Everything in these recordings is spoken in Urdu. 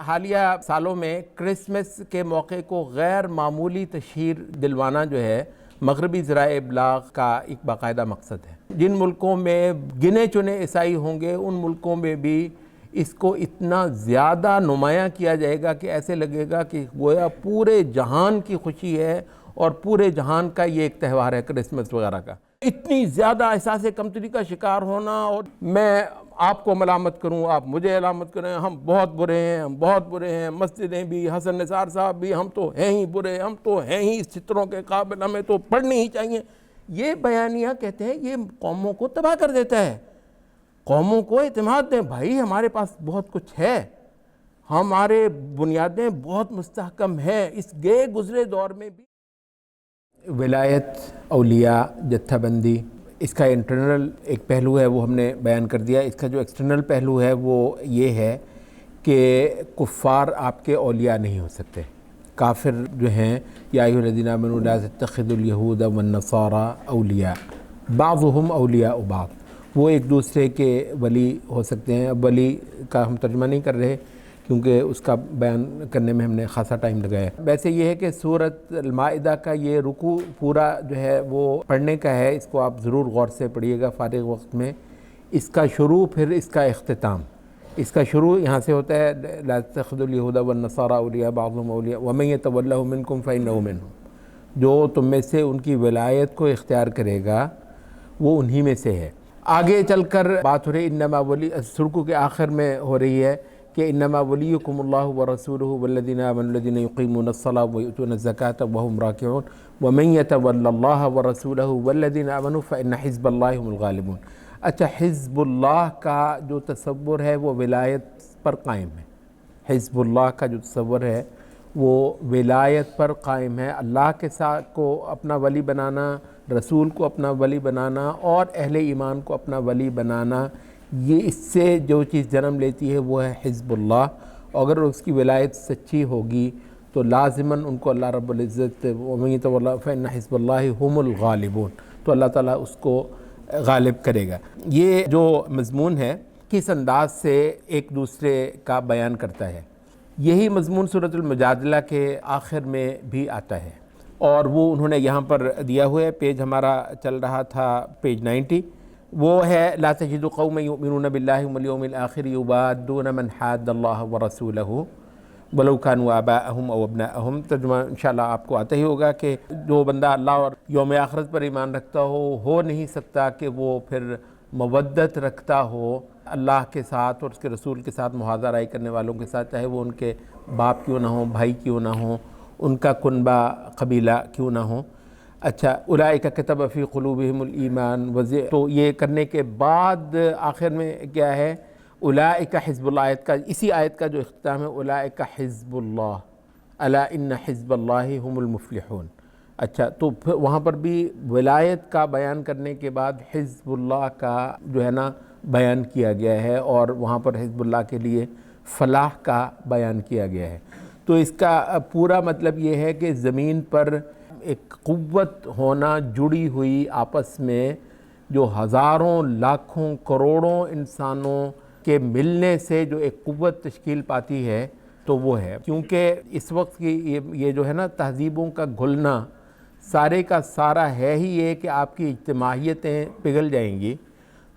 حالیہ سالوں میں کرسمس کے موقع کو غیر معمولی تشہیر دلوانا جو ہے مغربی ذرائع ابلاغ کا ایک باقاعدہ مقصد ہے۔ جن ملکوں میں گنے چنے عیسائی ہوں گے ان ملکوں میں بھی اس کو اتنا زیادہ نمایاں کیا جائے گا کہ ایسے لگے گا کہ گویا پورے جہان کی خوشی ہے اور پورے جہان کا یہ ایک تہوار ہے کرسمس وغیرہ کا۔ اتنی زیادہ احساس کمتری کا شکار ہونا، اور میں آپ کو ملامت کروں، آپ مجھے ملامت کریں، ہم بہت برے ہیں، ہم بہت برے ہیں، مسجدیں بھی، حسن نثار صاحب بھی، ہم تو ہیں ہی برے، ہم تو ہیں ہی اس چتروں کے قابل، ہمیں تو پڑھنی ہی چاہیے۔ یہ بیانیہ کہتے ہیں یہ قوموں کو تباہ کر دیتا ہے۔ قوموں کو اعتماد دیں، بھائی ہمارے پاس بہت کچھ ہے، ہمارے بنیادیں بہت مستحکم ہیں۔ اس گئے گزرے دور میں بھی ولایت، اولیاء، جتھہ بندی، اس کا انٹرنل ایک پہلو ہے وہ ہم نے بیان کر دیا۔ اس کا جو ایکسٹرنل پہلو ہے وہ یہ ہے کہ کفار آپ کے اولیاء نہیں ہو سکتے۔ کافر جو ہیں یا ایھا الذین آمنوا لا تتخذوا اليہود والنصارى اولیاء بعضهم اولیاء بعض، وہ ایک دوسرے کے ولی ہو سکتے ہیں۔ اب ولی کا ہم ترجمہ نہیں کر رہے کیونکہ اس کا بیان کرنے میں ہم نے خاصا ٹائم لگایا۔ ویسے یہ ہے کہ سورۃ المائدہ کا یہ رکوع پورا جو ہے وہ پڑھنے کا ہے، اس کو آپ ضرور غور سے پڑھیے گا فارغ وقت میں۔ اس کا شروع پھر اس کا اختتام، اس کا شروع یہاں سے ہوتا ہے لا تتخذوا اليہود والنصارى اولیاء بعضهم اولیاء ومن يتولهم منکم فانہ منهم، جو تم میں سے ان کی ولایت کو اختیار کرے گا وہ انہی میں سے ہے۔ آگے چل کر بات ہو رہی انما ولی، رکوع کے آخر میں ہو رہی ہے کہ انما ولیکم اللہ ورسولہ والذین آمنوا الذین یقیمون الصلاۃ ویؤتون الزکاۃ وهم راکعون ومن یتول اللہ ورسولہ والذین آمنوا فإن حزب اللہ هم الغالبون۔ اچھا، حزب اللہ کا جو تصور ہے وہ ولایت پر قائم ہے۔ حزب اللہ کا جو تصور ہے وہ ولایت پر قائم ہے، اللہ کے ساتھ کو اپنا ولی بنانا، رسول کو اپنا ولی بنانا اور اہل ایمان کو اپنا ولی بنانا، یہ اس سے جو چیز جنم لیتی ہے وہ ہے حزب اللہ۔ اگر اس کی ولایت سچی ہوگی تو لازماً ان کو اللہ رب العزت وَمَن يَتَوَلَّ فَإِنَّ حِزْبَ اللَّهِ هُمُ الْغَالِبُونَ، تو اللہ تعالیٰ اس کو غالب کرے گا۔ یہ جو مضمون ہے کس انداز سے ایک دوسرے کا بیان کرتا ہے، یہی مضمون سورۃ المجادلہ کے آخر میں بھی آتا ہے، اور وہ انہوں نے یہاں پر دیا ہوا ہے۔ پیج ہمارا چل رہا تھا پیج 90، وہ ہے لا تجد قوما یؤمنون باللہ والیوم الآخر یوادون من حاد اللہ ورسولہ ولو كانوا آباءهم او ابناءهم۔ ترجمہ انشاءاللہ آپ کو آتا ہی ہوگا کہ جو بندہ اللہ اور یوم آخرت پر ایمان رکھتا ہو نہیں سکتا کہ وہ پھر مودت رکھتا ہو اللہ کے ساتھ اور اس کے رسول کے ساتھ، محاذہ رائی کرنے والوں کے ساتھ، چاہے وہ ان کے باپ کیوں نہ ہوں، بھائی کیوں نہ ہوں، ان کا کنبہ قبیلہ کیوں نہ ہوں۔ اچھا، اولئک کتب فی قلوبہم الایمان تو یہ کرنے کے بعد آخر میں کیا ہے، اولئک حزب اللہ، آیت کا اسی آیت کا جو اختتام ہے اولئک حزب اللہ الا ان حزب اللہ هم المفلحون۔ اچھا، تو پھر وہاں پر بھی ولایت کا بیان کرنے کے بعد حزب اللہ کا جو ہے نا بیان کیا گیا ہے، اور وہاں پر حزب اللہ کے لیے فلاح کا بیان کیا گیا ہے۔ تو اس کا پورا مطلب یہ ہے کہ زمین پر ایک قوت ہونا، جڑی ہوئی آپس میں، جو ہزاروں لاکھوں کروڑوں انسانوں کے ملنے سے جو ایک قوت تشکیل پاتی ہے تو وہ ہے، کیونکہ اس وقت کی یہ جو ہے نا تہذیبوں کا گھلنا سارے کا سارا ہے ہی یہ کہ آپ کی اجتماعیتیں پگھل جائیں گی۔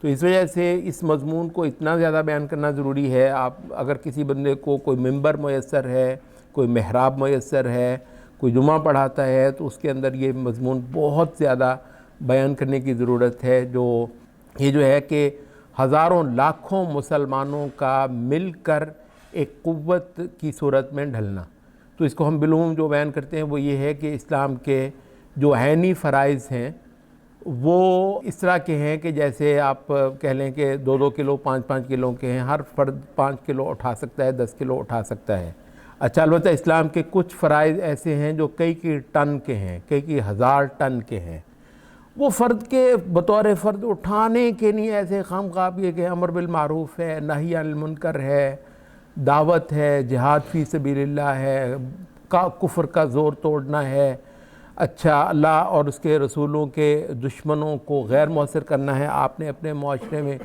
تو اس وجہ سے اس مضمون کو اتنا زیادہ بیان کرنا ضروری ہے۔ آپ اگر کسی بندے کو کوئی ممبر میسر ہے، کوئی محراب میسر ہے، کوئی جمعہ پڑھاتا ہے، تو اس کے اندر یہ مضمون بہت زیادہ بیان کرنے کی ضرورت ہے، یہ جو ہے کہ ہزاروں لاکھوں مسلمانوں کا مل کر ایک قوت کی صورت میں ڈھلنا۔ تو اس کو ہم بالعموم جو بیان کرتے ہیں وہ یہ ہے کہ اسلام کے جو عینی فرائض ہیں وہ اس طرح کے ہیں کہ جیسے آپ کہہ لیں کہ 2 کلو 5 کلو کے ہیں، ہر فرد 5 کلو اٹھا سکتا ہے، 10 کلو اٹھا سکتا ہے۔ اچھا، البتہ اسلام کے کچھ فرائض ایسے ہیں جو کئی ٹن کے ہیں، کئی ہزار ٹن کے ہیں، وہ فرد کے بطور فرد اٹھانے کے نہیں، ایسے خواہ یہ کہ امر بالمعروف ہے، نہی عن المنکر ہے، دعوت ہے، جہاد فی سبیل اللہ ہے، کفر کا زور توڑنا ہے، اچھا اللہ اور اس کے رسولوں کے دشمنوں کو غیر مؤثر کرنا ہے آپ نے اپنے معاشرے میں،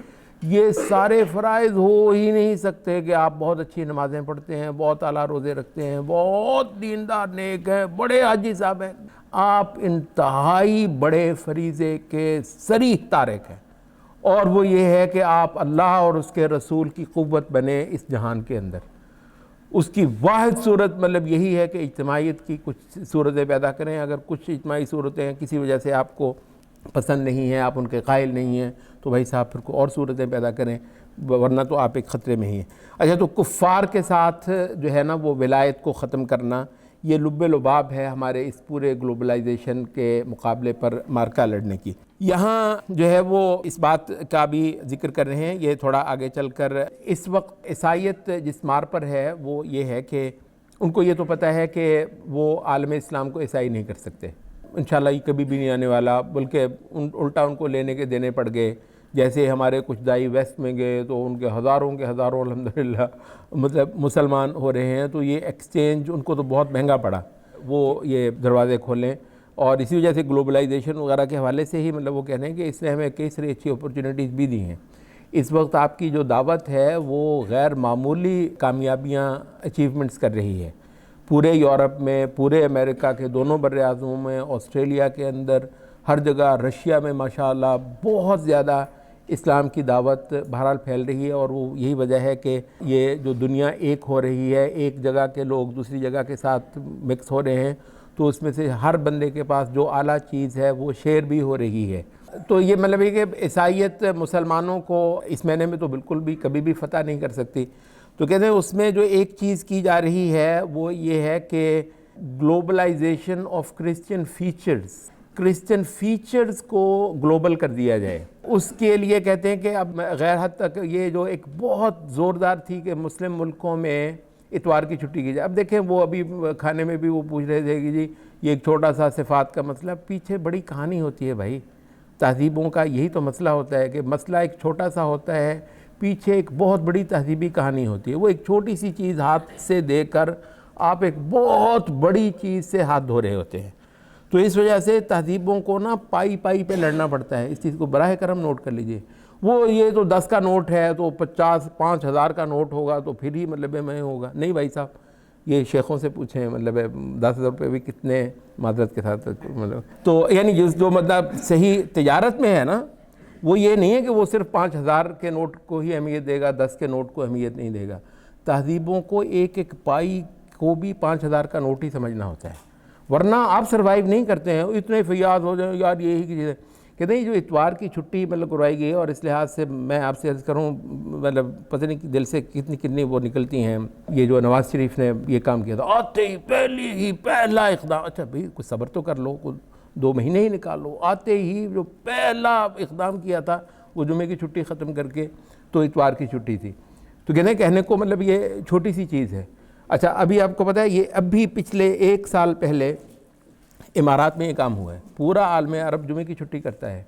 یہ سارے فرائض ہو ہی نہیں سکتے کہ آپ بہت اچھی نمازیں پڑھتے ہیں، بہت اعلیٰ روزے رکھتے ہیں، بہت دیندار نیک ہیں، بڑے حاجی صاحب ہیں، آپ انتہائی بڑے فریضے کے صریح تارک ہیں، اور وہ یہ ہے کہ آپ اللہ اور اس کے رسول کی قوت بنے اس جہان کے اندر۔ اس کی واحد صورت مطلب یہی ہے کہ اجتماعیت کی کچھ صورتیں پیدا کریں۔ اگر کچھ اجتماعی صورتیں کسی وجہ سے آپ کو پسند نہیں ہیں، آپ ان کے قائل نہیں ہیں، تو بھائی صاحب پھر کو اور صورتیں پیدا کریں، ورنہ تو آپ ایک خطرے میں ہی ہیں۔ اچھا، تو کفار کے ساتھ جو ہے نا وہ ولایت کو ختم کرنا، یہ لب لباب ہے ہمارے اس پورے گلوبلائزیشن کے مقابلے پر مارکا لڑنے کی۔ یہاں جو ہے وہ اس بات کا بھی ذکر کر رہے ہیں، یہ تھوڑا آگے چل کر، اس وقت عیسائیت جس مار پر ہے وہ یہ ہے کہ ان کو یہ تو پتہ ہے کہ وہ عالم اسلام کو عیسائی نہیں کر سکتے، انشاءاللہ یہ کبھی بھی نہیں آنے والا، بلکہ الٹا ان کو لینے کے دینے پڑ گئے۔ جیسے ہمارے کچھ دائی ویسٹ میں گئے تو ان کے ہزاروں الحمدللہ مطلب مسلمان ہو رہے ہیں، تو یہ ایکسچینج ان کو تو بہت مہنگا پڑا، وہ یہ دروازے کھولیں، اور اسی وجہ سے گلوبلائزیشن وغیرہ کے حوالے سے ہی مطلب وہ کہہ رہے ہیں کہ اس نے ہمیں کئی ساری اچھی اپرچونیٹیز بھی دی ہیں۔ اس وقت آپ کی جو دعوت ہے وہ غیر معمولی کامیابیاں اچیومنٹس کر رہی ہے، پورے یورپ میں، پورے امریکہ کے دونوں بر اعظموں میں، آسٹریلیا کے اندر، ہر جگہ، رشیا میں ماشاءاللہ بہت زیادہ اسلام کی دعوت بہرحال پھیل رہی ہے، اور وہ یہی وجہ ہے کہ یہ جو دنیا ایک ہو رہی ہے، ایک جگہ کے لوگ دوسری جگہ کے ساتھ مکس ہو رہے ہیں، تو اس میں سے ہر بندے کے پاس جو اعلیٰ چیز ہے وہ شیئر بھی ہو رہی ہے۔ تو یہ مطلب ہے کہ عیسائیت مسلمانوں کو اس معنی میں تو بالکل بھی کبھی بھی فتح نہیں کر سکتی۔ تو کہتے ہیں اس میں جو ایک چیز کی جا رہی ہے وہ یہ ہے کہ گلوبلائزیشن آف کرسچن فیچرز کو گلوبل کر دیا جائے۔ اس کے لیے کہتے ہیں کہ اب غیر حد تک یہ جو ایک بہت زوردار تھی کہ مسلم ملکوں میں اتوار کی چھٹی کی جائے۔ اب دیکھیں وہ ابھی کھانے میں بھی وہ پوچھ رہے تھے کہ جی یہ ایک چھوٹا سا صفات کا مسئلہ، پیچھے بڑی کہانی ہوتی ہے بھائی، تہذیبوں کا یہی تو مسئلہ ہوتا ہے کہ مسئلہ ایک چھوٹا سا ہوتا ہے، پیچھے ایک بہت بڑی تہذیبی کہانی ہوتی ہے۔ وہ ایک چھوٹی سی چیز ہاتھ سے دے کر آپ ایک بہت بڑی چیز سے ہاتھ دھو رہے ہوتے ہیں۔ تو اس وجہ سے تہذیبوں کو نا پائی پہ لڑنا پڑتا ہے، اس چیز کو براہ کرم نوٹ کر لیجئے۔ وہ یہ تو 10 کا نوٹ ہے تو 5,000 کا نوٹ ہوگا تو پھر ہی مطلب میں ہوگا، نہیں بھائی صاحب، یہ شیخوں سے پوچھیں، مطلب 10,000 روپے بھی کتنے معذرت کے ساتھ مطلب، تو یعنی جو مطلب صحیح تجارت میں ہے نا، وہ یہ نہیں ہے کہ وہ صرف 5,000 کے نوٹ کو ہی اہمیت دے گا، 10 کے نوٹ کو اہمیت نہیں دے گا۔ تہذیبوں کو ایک ایک پائی کو بھی 5,000 کا نوٹ ہی سمجھنا ہوتا ہے، ورنہ آپ سروائیو نہیں کرتے ہیں۔ اتنے فیاض ہو جائیں یار یہی کی چیز ہے، کہتے ہیں جو اتوار کی چھٹی مطلب کروائی گئی ہے، اور اس لحاظ سے میں آپ سے عرض کروں مطلب پتہ نہیں دل سے کتنی وہ نکلتی ہیں، یہ جو نواز شریف نے یہ کام کیا تھا، آتے ہی پہلا اقدام، اچھا بھئی کچھ صبر تو کر لو، کچھ 2 مہینے ہی نکال لو، آتے ہی جو پہلا اقدام کیا تھا وہ جمعے کی چھٹی ختم کر کے تو اتوار کی چھٹی تھی۔ تو کہنے کو مطلب یہ چھوٹی سی چیز ہے۔ اچھا ابھی آپ کو پتہ ہے یہ اب بھی پچھلے 1 سال پہلے امارات میں یہ کام ہوا ہے، پورا عالم عرب جمعے کی چھٹی کرتا ہے،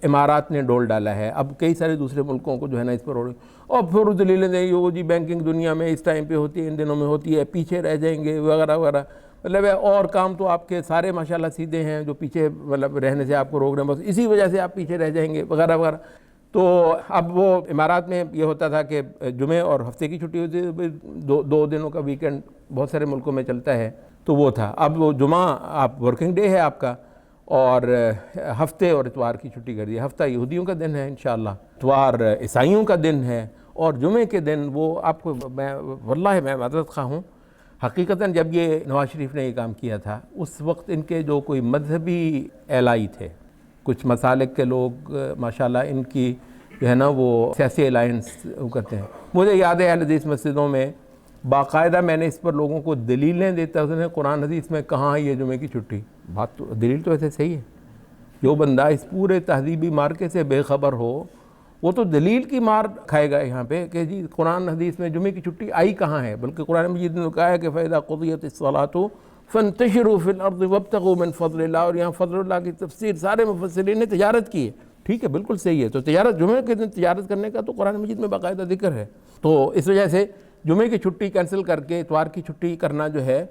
امارات نے ڈول ڈالا ہے، اب کئی سارے دوسرے ملکوں کو جو ہے نا اس پر ہو رہی، اور پھر دلیلیں دیں وہ جی بینکنگ دنیا میں اس ٹائم پہ ہوتی ہے، ان دنوں میں ہوتی ہے، پیچھے رہ جائیں گے وغیرہ وغیرہ، مطلب ہے اور کام تو آپ کے سارے ماشاءاللہ سیدھے ہیں، جو پیچھے مطلب رہنے سے آپ کو روک رہے ہیں، بس اسی وجہ سے آپ پیچھے رہ جائیں گے وغیرہ وغیرہ۔ تو اب وہ امارات میں یہ ہوتا تھا کہ جمعے اور ہفتے کی چھٹی ہوتی ہے، 2 دنوں کا ویکنڈ بہت سارے ملکوں میں چلتا ہے، تو وہ تھا۔ اب وہ جمعہ آپ ورکنگ ڈے ہے آپ کا، اور ہفتے اور اتوار کی چھٹی کر دی۔ ہفتہ یہودیوں کا دن ہے انشاءاللہ، اتوار عیسائیوں کا دن ہے، اور جمعے کے دن وہ آپ کو واللہ میں معذرت خواہ ہوں، حقیقتاً جب یہ نواز شریف نے یہ کام کیا تھا اس وقت ان کے جو کوئی مذہبی اعلائی تھے، کچھ مسالک کے لوگ ماشاءاللہ ان کی جو ہے نا وہ سیاسی الائنس کرتے ہیں۔ مجھے یاد ہے اہل حدیث مسجدوں میں باقاعدہ میں نے اس پر لوگوں کو دلیلیں دیتا ہوں، قرآن حدیث میں کہاں یہ جمعے کی چھٹی، بات تو دلیل تو ایسے صحیح ہے۔ جو بندہ اس پورے تہذیبی مارکے سے بے خبر ہو وہ تو دلیل کی مار کھائے گا یہاں پہ کہ جی قرآن حدیث میں جمعے کی چھٹی آئی کہاں ہے، بلکہ قرآن مجید نے کہا ہے کہ فَإِذَا قُضِيَتِ الصَّلَاةُ فَانتَشِرُوا فِي الْأَرْضِ وَابْتَغُوا مِن فَضْلِ اللَّهِ، اور یہاں فضل اللہ کی تفسیر سارے مفسرین نے تجارت کی ہے، ٹھیک ہے بالکل صحیح ہے، تو تجارت جمعے کے دن تجارت کرنے کا تو قرآن مجید میں باقاعدہ ذکر ہے۔ تو اس وجہ سے جمعے کی چھٹی کینسل کر کے اتوار کی چھٹی کرنا جو ہے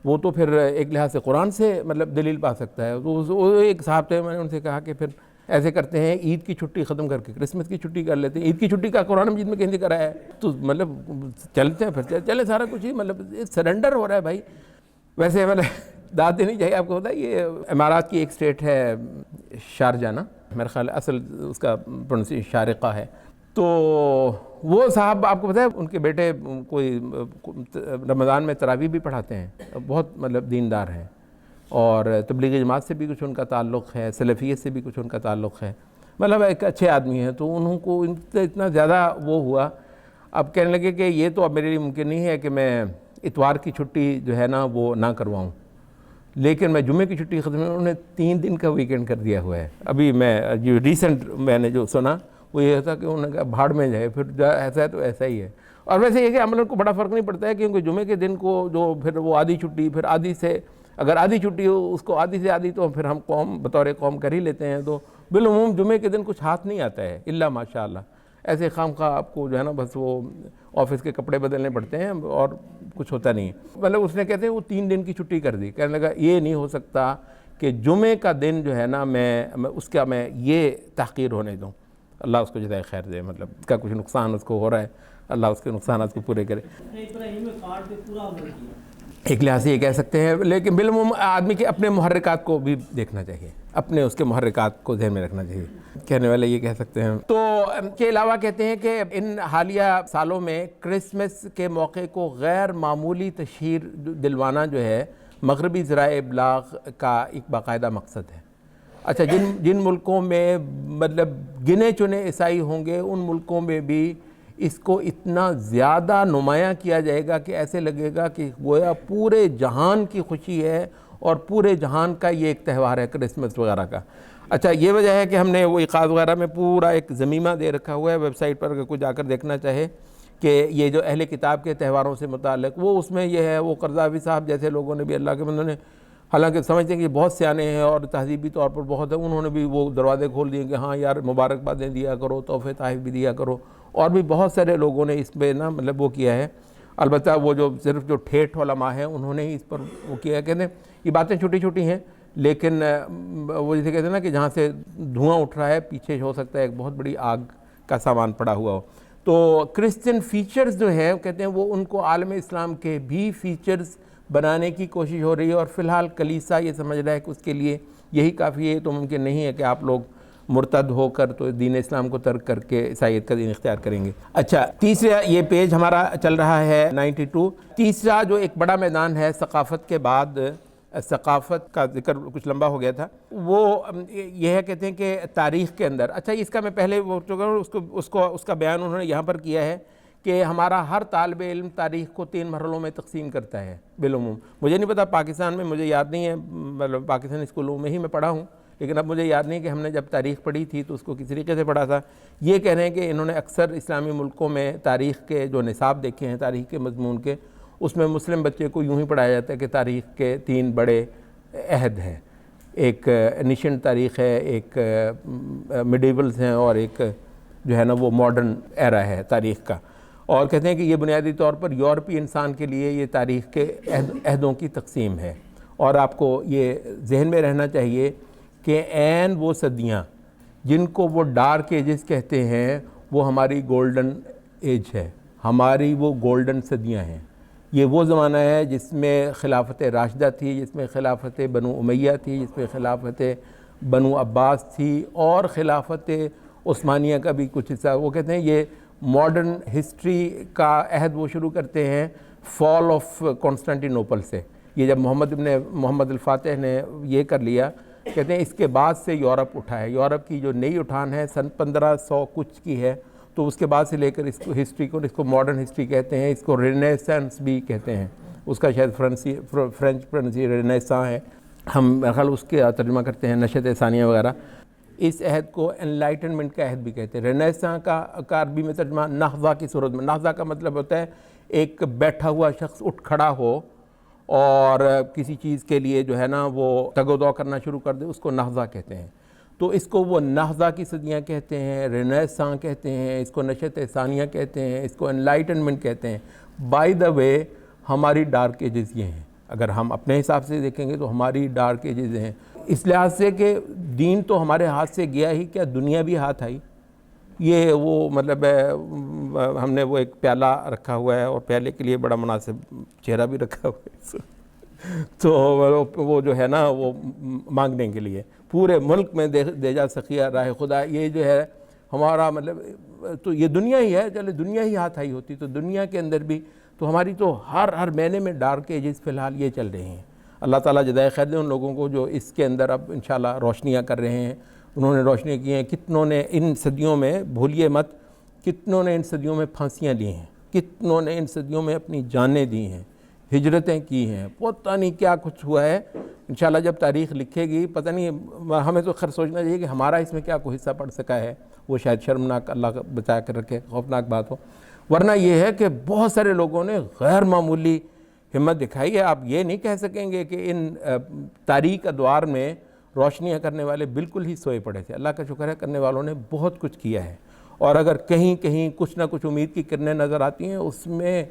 وہ تو پھر ایک لحاظ سے قرآن سے مطلب دلیل پا سکتا ہے۔ تو ایک صاحب تھے، میں نے ان سے کہا کہ پھر ایسے کرتے ہیں عید کی چھٹی ختم کر کے کرسمس کی چھٹی کر لیتے ہیں. عید کی چھٹی کا قرآن مجید میں کہیں ذکر ہے؟ تو مطلب چلتے ہیں پھر چلے سارا کچھ ہی مطلب سرنڈر ہو رہا ہے بھائی. ویسے مطلب داد دینی چاہیے آپ کو. پتہ ہے یہ امارات کی ایک اسٹیٹ ہے شارجہ نا, میرا خیال اصل اس کا پروننسیشن شارقہ ہے. تو وہ صاحب آپ کو پتہ ہے ان کے بیٹے کوئی رمضان میں تراویح بھی پڑھاتے ہیں, بہت مطلب دیندار ہیں, اور تبلیغی جماعت سے بھی کچھ ان کا تعلق ہے, سلفیت سے بھی کچھ ان کا تعلق ہے, مطلب ایک اچھے آدمی ہیں. تو انہوں کو ان سے اتنا زیادہ وہ ہوا, اب کہنے لگے کہ یہ تو اب میرے لیے ممکن نہیں ہے کہ میں اتوار کی چھٹی جو ہے نا وہ نہ کرواؤں, لیکن میں جمعے کی چھٹی ختم, انہوں نے 3 دن کا ویکینڈ کر دیا ہوا ہے. ابھی میں جو ریسنٹ میں نے جو سنا وہ یہ تھا کہ انہوں نے کہا بھاڑ میں جائے, پھر ایسا ہے تو ایسا ہی ہے. اور ویسے یہ کہ عملاً کو بڑا فرق نہیں پڑتا ہے, کیونکہ جمعے کے دن کو جو پھر وہ آدھی چھٹی, پھر آدھی سے اگر آدھی چھٹی ہو اس کو آدھی سے آدھی تو پھر ہم قوم بطور قوم کر ہی لیتے ہیں. تو بالعموم جمعے کے دن کچھ ہاتھ نہیں آتا ہے الا ماشاء اللہ. ایسے خام خواہ آپ کو جو ہے نا بس وہ آفس کے کپڑے بدلنے پڑتے ہیں اور کچھ ہوتا نہیں ہے. مطلب اس نے کہتے ہیں وہ 3 دن کی چھٹی کر دی. کہنے لگا یہ نہیں ہو سکتا کہ جمعے کا دن جو ہے نا میں اس کا میں یہ تحقیر ہونے دوں. اللہ اس کو جزائے خیر دے, مطلب اس کا کچھ نقصان اس کو ہو رہا ہے, اللہ اس کے نقصانات کو پورے کرے. ایک لحاظ سے یہ کہہ سکتے ہیں, لیکن بالعموم آدمی کے اپنے محرکات کو بھی دیکھنا چاہیے, اپنے اس کے محرکات کو ذہن میں رکھنا چاہیے. کہنے والے یہ کہہ سکتے ہیں. تو کے علاوہ کہتے ہیں کہ ان حالیہ سالوں میں کرسمس کے موقع کو غیر معمولی تشہیر دلوانا جو ہے مغربی ذرائع ابلاغ کا ایک باقاعدہ مقصد ہے. اچھا, جن ملکوں میں مطلب گنے چنے عیسائی ہوں گے ان ملکوں میں بھی اس کو اتنا زیادہ نمایاں کیا جائے گا کہ ایسے لگے گا کہ گویا پورے جہان کی خوشی ہے اور پورے جہان کا یہ ایک تہوار ہے کرسمس وغیرہ کا. اچھا, یہ وجہ ہے کہ ہم نے وہ اقاض وغیرہ میں پورا ایک ضمیمہ دے رکھا ہوا ہے ویب سائٹ پر, اگر کوئی جا کر دیکھنا چاہے کہ یہ جو اہل کتاب کے تہواروں سے متعلق وہ اس میں یہ ہے. وہ قرضاوی صاحب جیسے لوگوں نے بھی, اللہ کے بندوں نے, حالانکہ سمجھتے ہیں کہ یہ بہت سیانے ہیں اور تہذیبی طور پر بہت ہے, انہوں نے بھی وہ دروازے کھول دیے کہ ہاں یار مبارکبادیں دیا کرو, تحفے تحائف بھی دیا کرو. اور بھی بہت سارے لوگوں نے اس پہ نا مطلب وہ کیا ہے. البتہ وہ جو صرف جو ٹھیٹھ علماء ہیں انہوں نے ہی اس پر وہ کیا ہے. کہتے ہیں یہ باتیں چھوٹی چھوٹی ہیں, لیکن وہ جیسے کہتے ہیں نا کہ جہاں سے دھواں اٹھ رہا ہے پیچھے ہو سکتا ہے ایک بہت بڑی آگ کا سامان پڑا ہوا ہو. تو کرسچن فیچرز جو ہیں کہتے ہیں وہ ان کو عالم اسلام کے بھی فیچرز بنانے کی کوشش ہو رہی ہے, اور فی الحال کلیسا یہ سمجھ رہا ہے کہ اس کے لیے یہی کافی ہے. تو ممکن نہیں ہے کہ آپ لوگ مرتد ہو کر تو دین اسلام کو ترک کر کے عیسائیت کا دین اختیار کریں گے. اچھا, تیسرا یہ پیج ہمارا چل رہا ہے 92. تیسرا جو ایک بڑا میدان ہے ثقافت کے بعد, ثقافت کا ذکر کچھ لمبا ہو گیا تھا, وہ یہ ہے کہتے ہیں کہ تاریخ کے اندر. اچھا, اس کا میں پہلے اس کا بیان انہوں نے یہاں پر کیا ہے کہ ہمارا ہر طالب علم تاریخ کو 3 مرحلوں میں تقسیم کرتا ہے بالعموم. مجھے نہیں پتا پاکستان میں, مجھے یاد نہیں ہے, مطلب پاکستانی اسکولوں میں ہی میں پڑھا ہوں, لیکن اب مجھے یاد نہیں کہ ہم نے جب تاریخ پڑھی تھی تو اس کو کس طریقے سے پڑھا تھا. یہ کہہ رہے ہیں کہ انہوں نے اکثر اسلامی ملکوں میں تاریخ کے جو نصاب دیکھے ہیں تاریخ کے مضمون کے, اس میں مسلم بچے کو یوں ہی پڑھایا جاتا ہے کہ تاریخ کے 3 بڑے عہد ہیں. ایک انیشنٹ تاریخ ہے, ایک میڈیولز ہیں, اور ایک جو ہے نا وہ ماڈرن ایرا ہے تاریخ کا. اور کہتے ہیں کہ یہ بنیادی طور پر یورپی انسان کے لیے یہ تاریخ کے عہدوں کی تقسیم ہے. اور آپ کو یہ ذہن میں رہنا چاہیے کہ عین وہ صدیاں جن کو وہ ڈارک ایجز کہتے ہیں وہ ہماری گولڈن ایج ہے, ہماری وہ گولڈن صدیاں ہیں. یہ وہ زمانہ ہے جس میں خلافت راشدہ تھی, جس میں خلافت بنو امیہ تھی, جس میں خلافت بنو عباس تھی, اور خلافت عثمانیہ کا بھی کچھ حصہ. وہ کہتے ہیں یہ ماڈرن ہسٹری کا عہد وہ شروع کرتے ہیں فال آف کانسٹنٹینوپل سے. یہ جب محمد الفاتح نے یہ کر لیا, کہتے ہیں اس کے بعد سے یورپ اٹھا ہے. یورپ کی جو نئی اٹھان ہے سن 1500 کچھ کی ہے, تو اس کے بعد سے لے کر اس کو ہسٹری کو, اس کو ماڈرن ہسٹری کہتے ہیں, اس کو رینیسانس بھی کہتے ہیں. اس کا شاید فرینچ پرنسی رینیساں ہے, ہم خیال اس کے ترجمہ کرتے ہیں نشت ثانیہ وغیرہ. اس عہد کو انلائٹنمنٹ کا عہد بھی کہتے ہیں. رینیساں کا عربی میں ترجمہ نہضہ کی صورت میں. نہضہ کا مطلب ہوتا ہے ایک بیٹھا ہوا شخص اٹھ کھڑا ہو اور کسی چیز کے لیے جو ہے نا وہ تگ و دو کرنا شروع کر دے, اس کو نہضہ کہتے ہیں. تو اس کو وہ نہضہ کی صدیاں کہتے ہیں, رینیساں کہتے ہیں, اس کو نشت ثانیہ کہتے ہیں, اس کو انلائٹنمنٹ کہتے ہیں. بائی دا وے ہماری ڈارک ایجز یہ ہیں. اگر ہم اپنے حساب سے دیکھیں گے تو ہماری ڈارک ایجز ہیں. اس لحاظ سے کہ دین تو ہمارے ہاتھ سے گیا ہی، کیا دنیا بھی ہاتھ آئی؟ یہ وہ مطلب ہم نے وہ ایک پیالہ رکھا ہوا ہے اور پیالے کے لیے بڑا مناسب چہرہ بھی رکھا ہوا ہے تو وہ جو ہے نا وہ مانگنے کے لیے پورے ملک میں دے جا سخیہ راہ خدا، یہ جو ہے ہمارا مطلب تو یہ دنیا ہی ہے، چلے دنیا ہی ہاتھ آئی ہوتی تو دنیا کے اندر بھی تو ہماری تو ہر مہینے میں ڈارک ایجز فی الحال یہ چل رہے ہیں۔ اللہ تعالیٰ جزائے خیر دے ان لوگوں کو جو اس کے اندر اب انشاءاللہ روشنیاں کر رہے ہیں، انہوں نے روشنی کی ہیں۔ کتنوں نے ان صدیوں میں، بھولیے مت، کتنوں نے ان صدیوں میں پھانسیاں لی ہیں، کتنوں نے ان صدیوں میں اپنی جانیں دی ہیں، ہجرتیں کی ہیں، پتہ نہیں کیا کچھ ہوا ہے۔ انشاءاللہ جب تاریخ لکھے گی، پتہ نہیں، ہمیں تو خیر سوچنا چاہیے کہ ہمارا اس میں کیا کوئی حصہ پڑ سکا ہے، وہ شاید شرمناک، اللہ کا بچا کر رکھے، خوفناک بات ہو۔ ورنہ یہ ہے کہ بہت سارے لوگوں نے غیر معمولی ہمت دکھائی ہے۔ آپ یہ نہیں کہہ سکیں گے کہ ان تاریک ادوار میں روشنیاں کرنے والے بالکل ہی سوئے پڑے تھے۔ اللہ کا شکر ہے کرنے والوں نے بہت کچھ کیا ہے، اور اگر کہیں کہیں کچھ نہ کچھ امید کی کرنیں نظر آتی ہیں، اس میں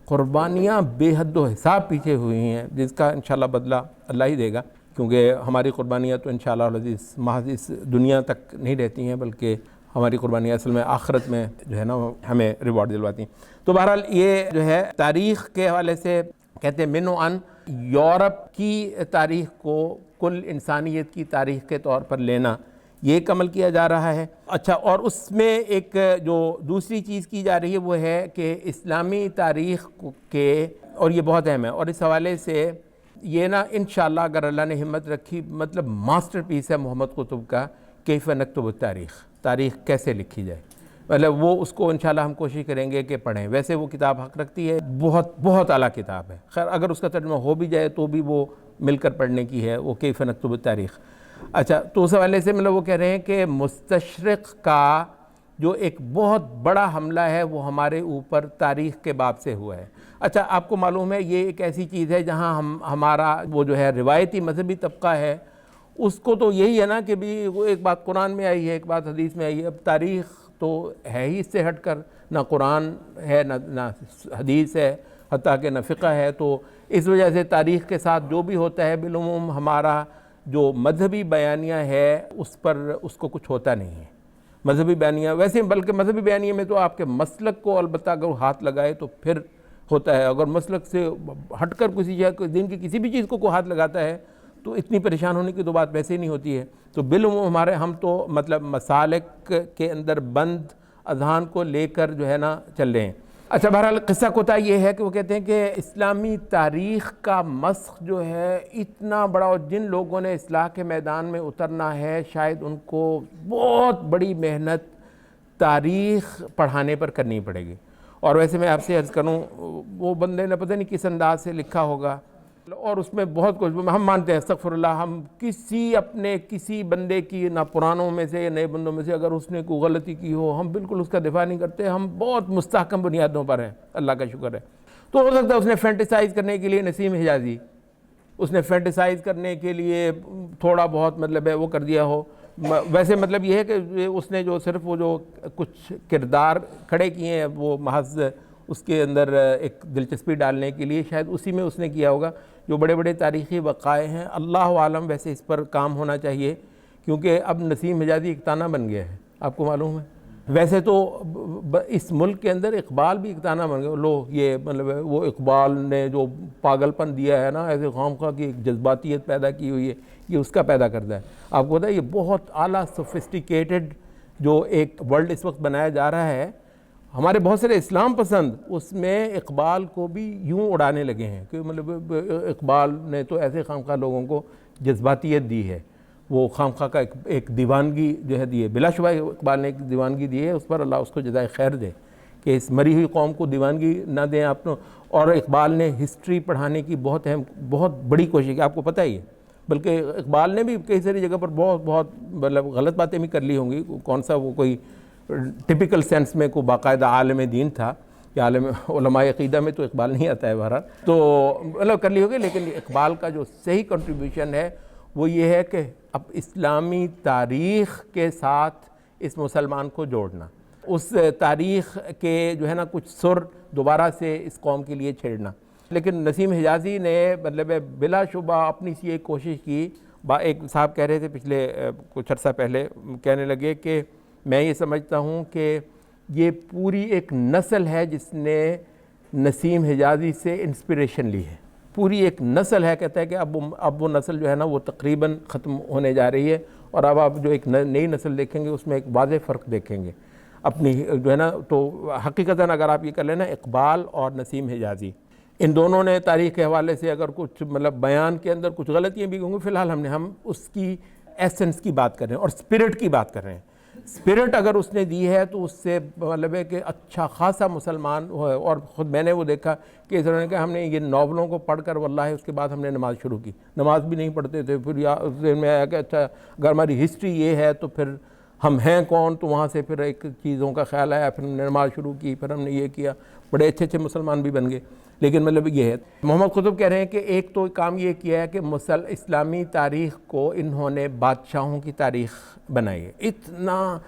قربانیاں بے حد و حساب پیچھے ہوئی ہیں، جس کا انشاءاللہ بدلہ اللہ ہی دے گا، کیونکہ ہماری قربانیاں تو انشاءاللہ العزیز محض اس دنیا تک نہیں رہتی ہیں، بلکہ ہماری قربانیاں اصل میں آخرت میں جو ہے نا ہمیں ریوارڈ دلواتی ہیں۔ تو بہرحال یہ جو ہے تاریخ کے حوالے سے کہتے ہیں من و ان، یورپ کی تاریخ کو کل انسانیت کی تاریخ کے طور پر لینا، یہ ایک عمل کیا جا رہا ہے۔ اچھا، اور اس میں ایک جو دوسری چیز کی جا رہی ہے وہ ہے کہ اسلامی تاریخ کے، اور یہ بہت اہم ہے، اور اس حوالے سے یہ نا انشاءاللہ اگر اللہ نے ہمت رکھی، مطلب ماسٹر پیس ہے محمد قطب کا کیف نکتب التاریخ، تاریخ کیسے لکھی جائے، مطلب وہ اس کو انشاءاللہ ہم کوشش کریں گے کہ پڑھیں۔ ویسے وہ کتاب حق رکھتی ہے، بہت اعلیٰ کتاب ہے، خیر اگر اس کا ترجمہ ہو بھی جائے تو بھی وہ مل کر پڑھنے کی ہے، وہ کیف نکتب التاریخ۔ اچھا، تو اس حوالے سے مطلب وہ کہہ رہے ہیں کہ مستشرق کا جو ایک بہت بڑا حملہ ہے وہ ہمارے اوپر تاریخ کے باب سے ہوا ہے۔ اچھا، آپ کو معلوم ہے یہ ایک ایسی چیز ہے جہاں ہمارا وہ جو ہے روایتی مذہبی طبقہ ہے، اس کو تو یہی ہے نا کہ بھی وہ ایک بات قرآن میں آئی ہے، ایک بات حدیث میں آئی ہے، اب تاریخ تو ہے ہی اس سے ہٹ کر، نہ قرآن ہے نہ حدیث ہے، حتیٰ کہ نہ فقہ ہے، تو اس وجہ سے تاریخ کے ساتھ جو بھی ہوتا ہے بالعموم ہمارا جو مذہبی بیانیہ ہے اس پر اس کو کچھ ہوتا نہیں ہے۔ مذہبی بیانیہ ویسے، بلکہ مذہبی بیانیہ میں تو آپ کے مسلک کو البتہ اگر ہاتھ لگائے تو پھر ہوتا ہے، اگر مسلک سے ہٹ کر کسی دین کی کسی بھی چیز کو کوئی ہاتھ لگاتا ہے تو اتنی پریشان ہونے کی تو بات ویسے ہی نہیں ہوتی ہے۔ تو بالعموم ہم تو مطلب مسالک کے اندر بند اذہان کو لے کر جو ہے نا چل رہے ہیں۔ اچھا، بہرحال قصہ کوتا یہ ہے کہ وہ کہتے ہیں کہ اسلامی تاریخ کا مسخ جو ہے اتنا بڑا، اور جن لوگوں نے اصلاح کے میدان میں اترنا ہے شاید ان کو بہت بڑی محنت تاریخ پڑھانے پر کرنی پڑے گی۔ اور ویسے میں آپ سے عرض کروں، وہ بندے نے پتہ نہیں کس انداز سے لکھا ہوگا، اور اس میں بہت کچھ ہم مانتے ہیں، استغفر اللہ، ہم کسی بندے کی نہ پرانوں میں سے یا نئے بندوں میں سے اگر اس نے کوئی غلطی کی ہو ہم بالکل اس کا دفاع نہیں کرتے، ہم بہت مستحکم بنیادوں پر ہیں، اللہ کا شکر ہے۔ تو ہو سکتا ہے اس نے فینٹیسائز کرنے کے لیے نسیم حجازی، اس نے فینٹیسائز کرنے کے لیے تھوڑا بہت مطلب ہے وہ کر دیا ہو، ویسے مطلب یہ ہے کہ اس نے جو صرف وہ جو کچھ کردار کھڑے کیے ہیں وہ محض اس کے اندر ایک دلچسپی ڈالنے کے لیے شاید اسی میں اس نے کیا ہوگا۔ جو بڑے بڑے تاریخی وقائع ہیں اللہ عالم، ویسے اس پر کام ہونا چاہیے، کیونکہ اب نسیم حجازی ایک تانا بن گیا ہے، آپ کو معلوم ہے۔ ویسے تو اس ملک کے اندر اقبال بھی ایک تانا بن گیا، لو یہ مطلب وہ اقبال نے جو پاگل پن دیا ہے نا، ایسے خواہ کی ایک جذباتیت پیدا کی ہوئی ہے، یہ اس کا پیدا کرتا ہے۔ آپ کو پتہ ہے یہ بہت اعلیٰ سوفسٹیکیٹڈ جو ایک ورلڈ اس وقت بنایا جا رہا ہے، ہمارے بہت سارے اسلام پسند اس میں اقبال کو بھی یوں اڑانے لگے ہیں کہ مطلب اقبال نے تو ایسے خامخواہ لوگوں کو جذباتیت دی ہے، وہ خامخواہ کا ایک دیوانگی جو ہے دی ہے، بلا شبہ اقبال نے ایک دیوانگی دی ہے، اس پر اللہ اس کو جزائے خیر دے کہ اس مری ہوئی قوم کو دیوانگی نہ دیں آپ نے۔ اور اقبال نے ہسٹری پڑھانے کی بہت بڑی کوشش کی، آپ کو پتہ ہی ہے، بلکہ اقبال نے بھی کئی ساری جگہ پر بہت مطلب غلط باتیں بھی کر لی ہوں گی، کون سا وہ کوئی ٹپیکل سینس میں کوئی باقاعدہ عالم دین تھا یا عالم علماء عقیدہ میں تو اقبال نہیں آتا ہے بہرحال، تو مطلب کر لی ہوگی، لیکن اقبال کا جو صحیح کنٹریبیوشن ہے وہ یہ ہے کہ اب اسلامی تاریخ کے ساتھ اس مسلمان کو جوڑنا، اس تاریخ کے جو ہے نا کچھ سر دوبارہ سے اس قوم کے لیے چھیڑنا۔ لیکن نسیم حجازی نے مطلب بلا شبہ اپنی سی ایک کوشش کی، ایک صاحب کہہ رہے تھے پچھلے کچھ عرصہ پہلے، کہنے لگے کہ میں یہ سمجھتا ہوں کہ یہ پوری ایک نسل ہے جس نے نسیم حجازی سے انسپریشن لی ہے، پوری ایک نسل ہے. کہتا ہے کہ اب وہ نسل جو ہے نا وہ تقریباً ختم ہونے جا رہی ہے، اور اب آپ جو ایک نئی نسل دیکھیں گے اس میں ایک واضح فرق دیکھیں گے اپنی جو ہے نا. تو حقیقتاً اگر آپ یہ کر لیں نا، اقبال اور نسیم حجازی ان دونوں نے تاریخ کے حوالے سے اگر کچھ مطلب بیان کے اندر کچھ غلطیاں بھی ہوں گی، فی الحال ہم اس کی ایسنس کی بات کر رہے ہیں اور اسپرٹ کی بات کر رہے ہیں. اسپرٹ اگر اس نے دی ہے تو اس سے مطلب ہے کہ اچھا خاصا مسلمان ہے. اور خود میں نے وہ دیکھا کہ اس نے کہا ہم نے یہ ناولوں کو پڑھ کر واللہ اس کے بعد ہم نے نماز شروع کی، نماز بھی نہیں پڑھتے تھے. پھر ذہن میں آیا کہ اچھا اگر ہماری ہسٹری یہ ہے تو پھر ہم ہیں کون، تو وہاں سے پھر ایک چیزوں کا خیال آیا، پھر ہم نے نماز شروع کی، پھر ہم نے یہ کیا، بڑے اچھے اچھے مسلمان بھی بن گئے. لیکن مطلب یہ ہے محمد قطب کہہ رہے ہیں کہ ایک تو کام یہ کیا ہے کہ اسلامی تاریخ کو انہوں نے بادشاہوں کی تاریخ بنائی ہے. اتنا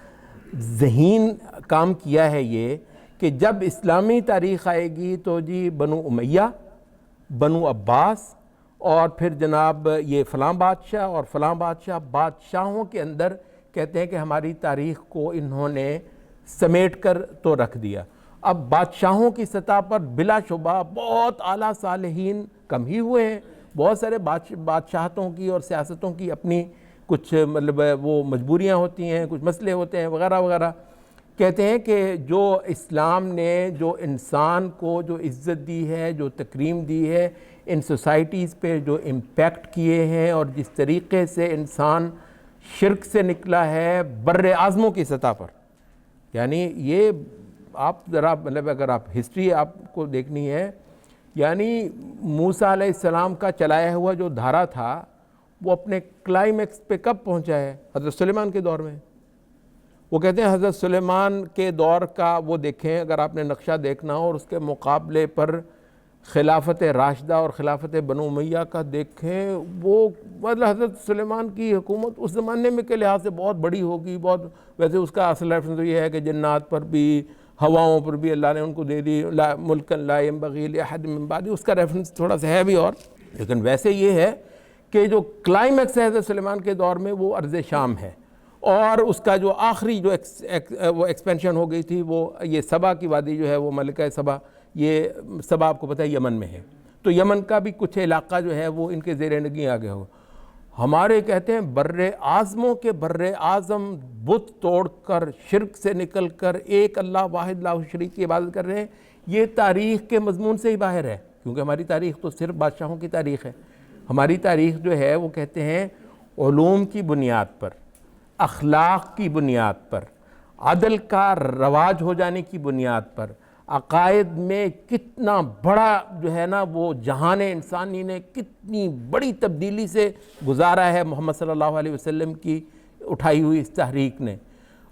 ذہین کام کیا ہے یہ کہ جب اسلامی تاریخ آئے گی تو جی بنو امیہ، بنو عباس، اور پھر جناب یہ فلاں بادشاہ اور فلاں بادشاہ، بادشاہوں کے اندر کہتے ہیں کہ ہماری تاریخ کو انہوں نے سمیٹ کر تو رکھ دیا. اب بادشاہوں کی سطح پر بلا شبہ بہت اعلیٰ صالحین کم ہی ہوئے ہیں. بہت سارے بادشاہتوں کی اور سیاستوں کی اپنی کچھ مطلب وہ مجبوریاں ہوتی ہیں، کچھ مسئلے ہوتے ہیں وغیرہ وغیرہ. کہتے ہیں کہ جو اسلام نے جو انسان کو جو عزت دی ہے، جو تکریم دی ہے، ان سوسائٹیز پہ جو امپیکٹ کیے ہیں، اور جس طریقے سے انسان شرک سے نکلا ہے بر اعظموں کی سطح پر، یعنی یہ آپ ذرا مطلب اگر آپ ہسٹری آپ کو دیکھنی ہے، یعنی موسیٰ علیہ السلام کا چلایا ہوا جو دھارا تھا وہ اپنے کلائمیکس پہ کب پہنچا ہے؟ حضرت سلیمان کے دور میں. وہ کہتے ہیں حضرت سلیمان کے دور کا وہ دیکھیں اگر آپ نے نقشہ دیکھنا ہو، اور اس کے مقابلے پر خلافت راشدہ اور خلافت بنو امیہ کا دیکھیں، وہ مطلب حضرت سلیمان کی حکومت اس زمانے میں کے لحاظ سے بہت بڑی ہوگی. بہت ویسے اس کا اصل ریفرنس تو یہ ہے کہ جنات پر بھی، ہواؤں پر بھی اللہ نے ان کو دے دی، ملکن لا ينبغی لأحد من بعدی، اس کا ریفرنس تھوڑا سا ہے بھی. اور لیکن ویسے یہ ہے کہ جو کلائمیکس ہے حضرت سلیمان کے دور میں وہ ارض شام ہے، اور اس کا جو آخری جو وہ ایکسپینشن ہو گئی تھی وہ یہ سبا کی وادی جو ہے، وہ ملکہ سبا، یہ سبا آپ کو پتہ ہے یمن میں ہے. تو یمن کا بھی کچھ علاقہ جو ہے وہ ان کے زیر نگیں آ گیا ہو. ہمارے کہتے ہیں بر اعظموں کے بر اعظم بت توڑ کر، شرک سے نکل کر ایک اللہ واحد لا شریک کی عبادت کر رہے ہیں. یہ تاریخ کے مضمون سے ہی باہر ہے، کیونکہ ہماری تاریخ تو صرف بادشاہوں کی تاریخ ہے. ہماری تاریخ جو ہے وہ کہتے ہیں علوم کی بنیاد پر، اخلاق کی بنیاد پر، عدل کا رواج ہو جانے کی بنیاد پر، عقائد میں کتنا بڑا جو ہے نا وہ جہان انسانی نے کتنی بڑی تبدیلی سے گزارا ہے محمد صلی اللہ علیہ وسلم کی اٹھائی ہوئی اس تحریک نے.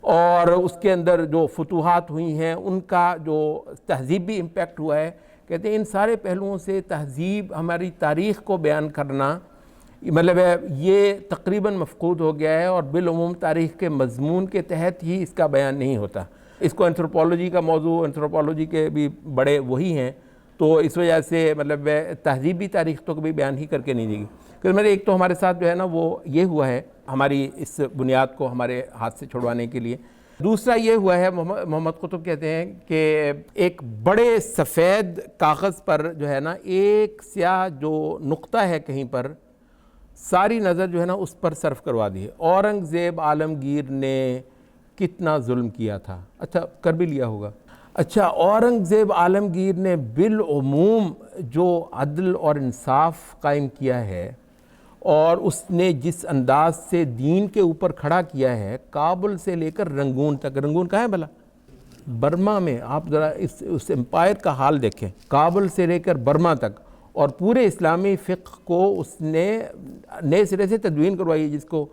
اور اس کے اندر جو فتوحات ہوئی ہیں ان کا جو تہذیبی امپیکٹ ہوا ہے. کہتے ہیں ان سارے پہلوؤں سے تہذیب، ہماری تاریخ کو بیان کرنا مطلب ہے یہ تقریباً مفقود ہو گیا ہے، اور بالعموم تاریخ کے مضمون کے تحت ہی اس کا بیان نہیں ہوتا. اس کو انتھروپولوجی کا موضوع، انتھروپولوجی کے بھی بڑے وہی ہیں، تو اس وجہ سے مطلب تہذیبی تاریخ تو کبھی بیان ہی کر کے نہیں دی گئی. کہ میرے ایک تو ہمارے ساتھ جو ہے نا وہ یہ ہوا ہے ہماری اس بنیاد کو ہمارے ہاتھ سے چھڑوانے کے لیے. دوسرا یہ ہوا ہے محمد قطب کہتے ہیں کہ ایک بڑے سفید کاغذ پر جو ہے نا ایک سیاہ جو نقطہ ہے کہیں پر، ساری نظر جو ہے نا اس پر صرف کروا دی ہے. اورنگزیب عالمگیر نے کتنا ظلم کیا تھا، اچھا کر بھی لیا ہوگا. اچھا اورنگزیب عالمگیر نے بالعموم جو عدل اور انصاف قائم کیا ہے، اور اس نے جس انداز سے دین کے اوپر کھڑا کیا ہے، کابل سے لے کر رنگون تک. رنگون کہاں ہے بھلا؟ برما میں. آپ ذرا اس امپائر کا حال دیکھیں، کابل سے لے کر برما تک، اور پورے اسلامی فقہ کو اس نے نئے سرے سے تدوین کروائی، جس کو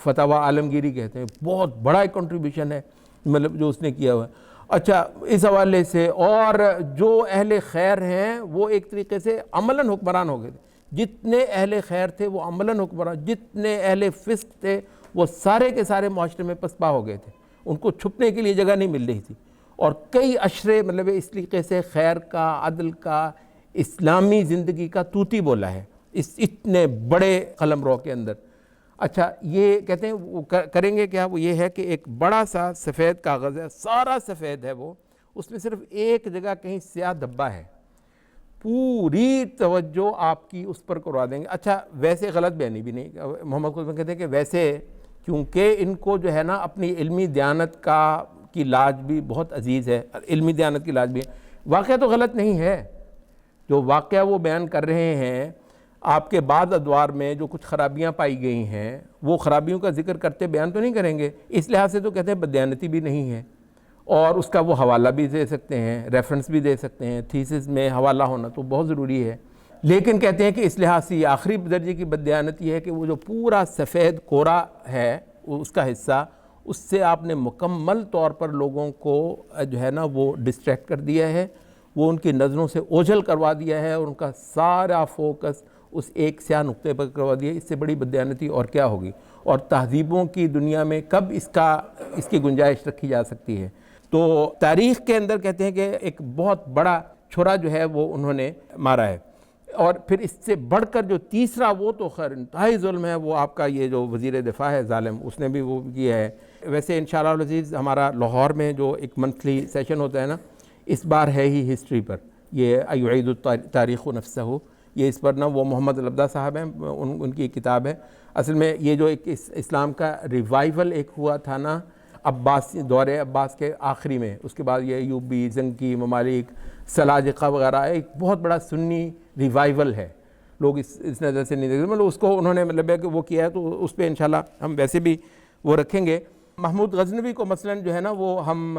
فتاوی عالمگیری کہتے ہیں. بہت بڑا ایک کنٹریبیوشن ہے مطلب جو اس نے کیا ہوا ہے. اچھا اس حوالے سے، اور جو اہل خیر ہیں وہ ایک طریقے سے عملاً حکمران ہو گئے تھے. جتنے اہل خیر تھے وہ عملاً حکمران، جتنے اہل فسق تھے وہ سارے کے سارے معاشرے میں پسپا ہو گئے تھے. ان کو چھپنے کے لیے جگہ نہیں مل رہی تھی. اور کئی عشرے مطلب اس طریقے سے خیر کا، عدل کا، اسلامی زندگی کا توتی بولا ہے اس اتنے بڑے قلمرو کے اندر. اچھا یہ کہتے ہیں وہ کریں گے کیا، وہ یہ ہے کہ ایک بڑا سا سفید کاغذ ہے، سارا سفید ہے وہ، اس میں صرف ایک جگہ کہیں سیاہ دھبا ہے، پوری توجہ آپ کی اس پر کروا دیں گے۔ اچھا ویسے غلط بیانی بھی نہیں، محمد قطب کہتے ہیں کہ ویسے کیونکہ ان کو جو ہے نا اپنی علمی دیانت کی لاج بھی بہت عزیز ہے، علمی دیانت کی لاج بھی ہے، واقعہ تو غلط نہیں ہے، جو واقعہ وہ بیان کر رہے ہیں آپ کے بعض ادوار میں جو کچھ خرابیاں پائی گئی ہیں وہ خرابیوں کا ذکر کرتے بیان تو نہیں کریں گے، اس لحاظ سے تو کہتے ہیں بددیانتی بھی نہیں ہے، اور اس کا وہ حوالہ بھی دے سکتے ہیں، ریفرنس بھی دے سکتے ہیں، تھیسس میں حوالہ ہونا تو بہت ضروری ہے، لیکن کہتے ہیں کہ اس لحاظ سے یہ آخری درجے کی بددیانتی ہے کہ وہ جو پورا سفید کورا ہے اس کا حصہ، اس سے آپ نے مکمل طور پر لوگوں کو جو ہے نا وہ ڈسٹریکٹ کر دیا ہے، وہ ان کی نظروں سے اوجھل کروا دیا ہے، اور ان کا سارا فوکس اس ایک سیاہ نقطے پر کروا دیا۔ اس سے بڑی بددیانتی اور کیا ہوگی، اور تہذیبوں کی دنیا میں کب اس کی گنجائش رکھی جا سکتی ہے۔ تو تاریخ کے اندر کہتے ہیں کہ ایک بہت بڑا چھرا جو ہے وہ انہوں نے مارا ہے، اور پھر اس سے بڑھ کر جو تیسرا وہ تو خیر انتہائی ظلم ہے، وہ آپ کا یہ جو وزیر دفاع ہے ظالم، اس نے بھی وہ کیا ہے۔ ویسے انشاءاللہ العزیز ہمارا لاہور میں جو ایک منتھلی سیشن ہوتا ہے نا، اس بار ہے ہی ہسٹری پر، یہ ایعید التاریخ نفسہ، یہ اس پر نا وہ محمد العبدہ صاحب ہیں، ان کی کتاب ہے۔ اصل میں یہ جو ایک اسلام کا ریوائیول ایک ہوا تھا نا دور عباس کے آخری میں، اس کے بعد یہ ایوبی، زنکی ممالک، سلاجقہ وغیرہ، ایک بہت بڑا سنی ریوائیول ہے، لوگ اس نظر سے نہیں دیکھتے، مطلب اس کو انہوں نے مطلب ہے کہ وہ کیا ہے، تو اس پہ انشاءاللہ ہم ویسے بھی وہ رکھیں گے۔ محمود غزنوی کو مثلاً جو ہے نا وہ ہم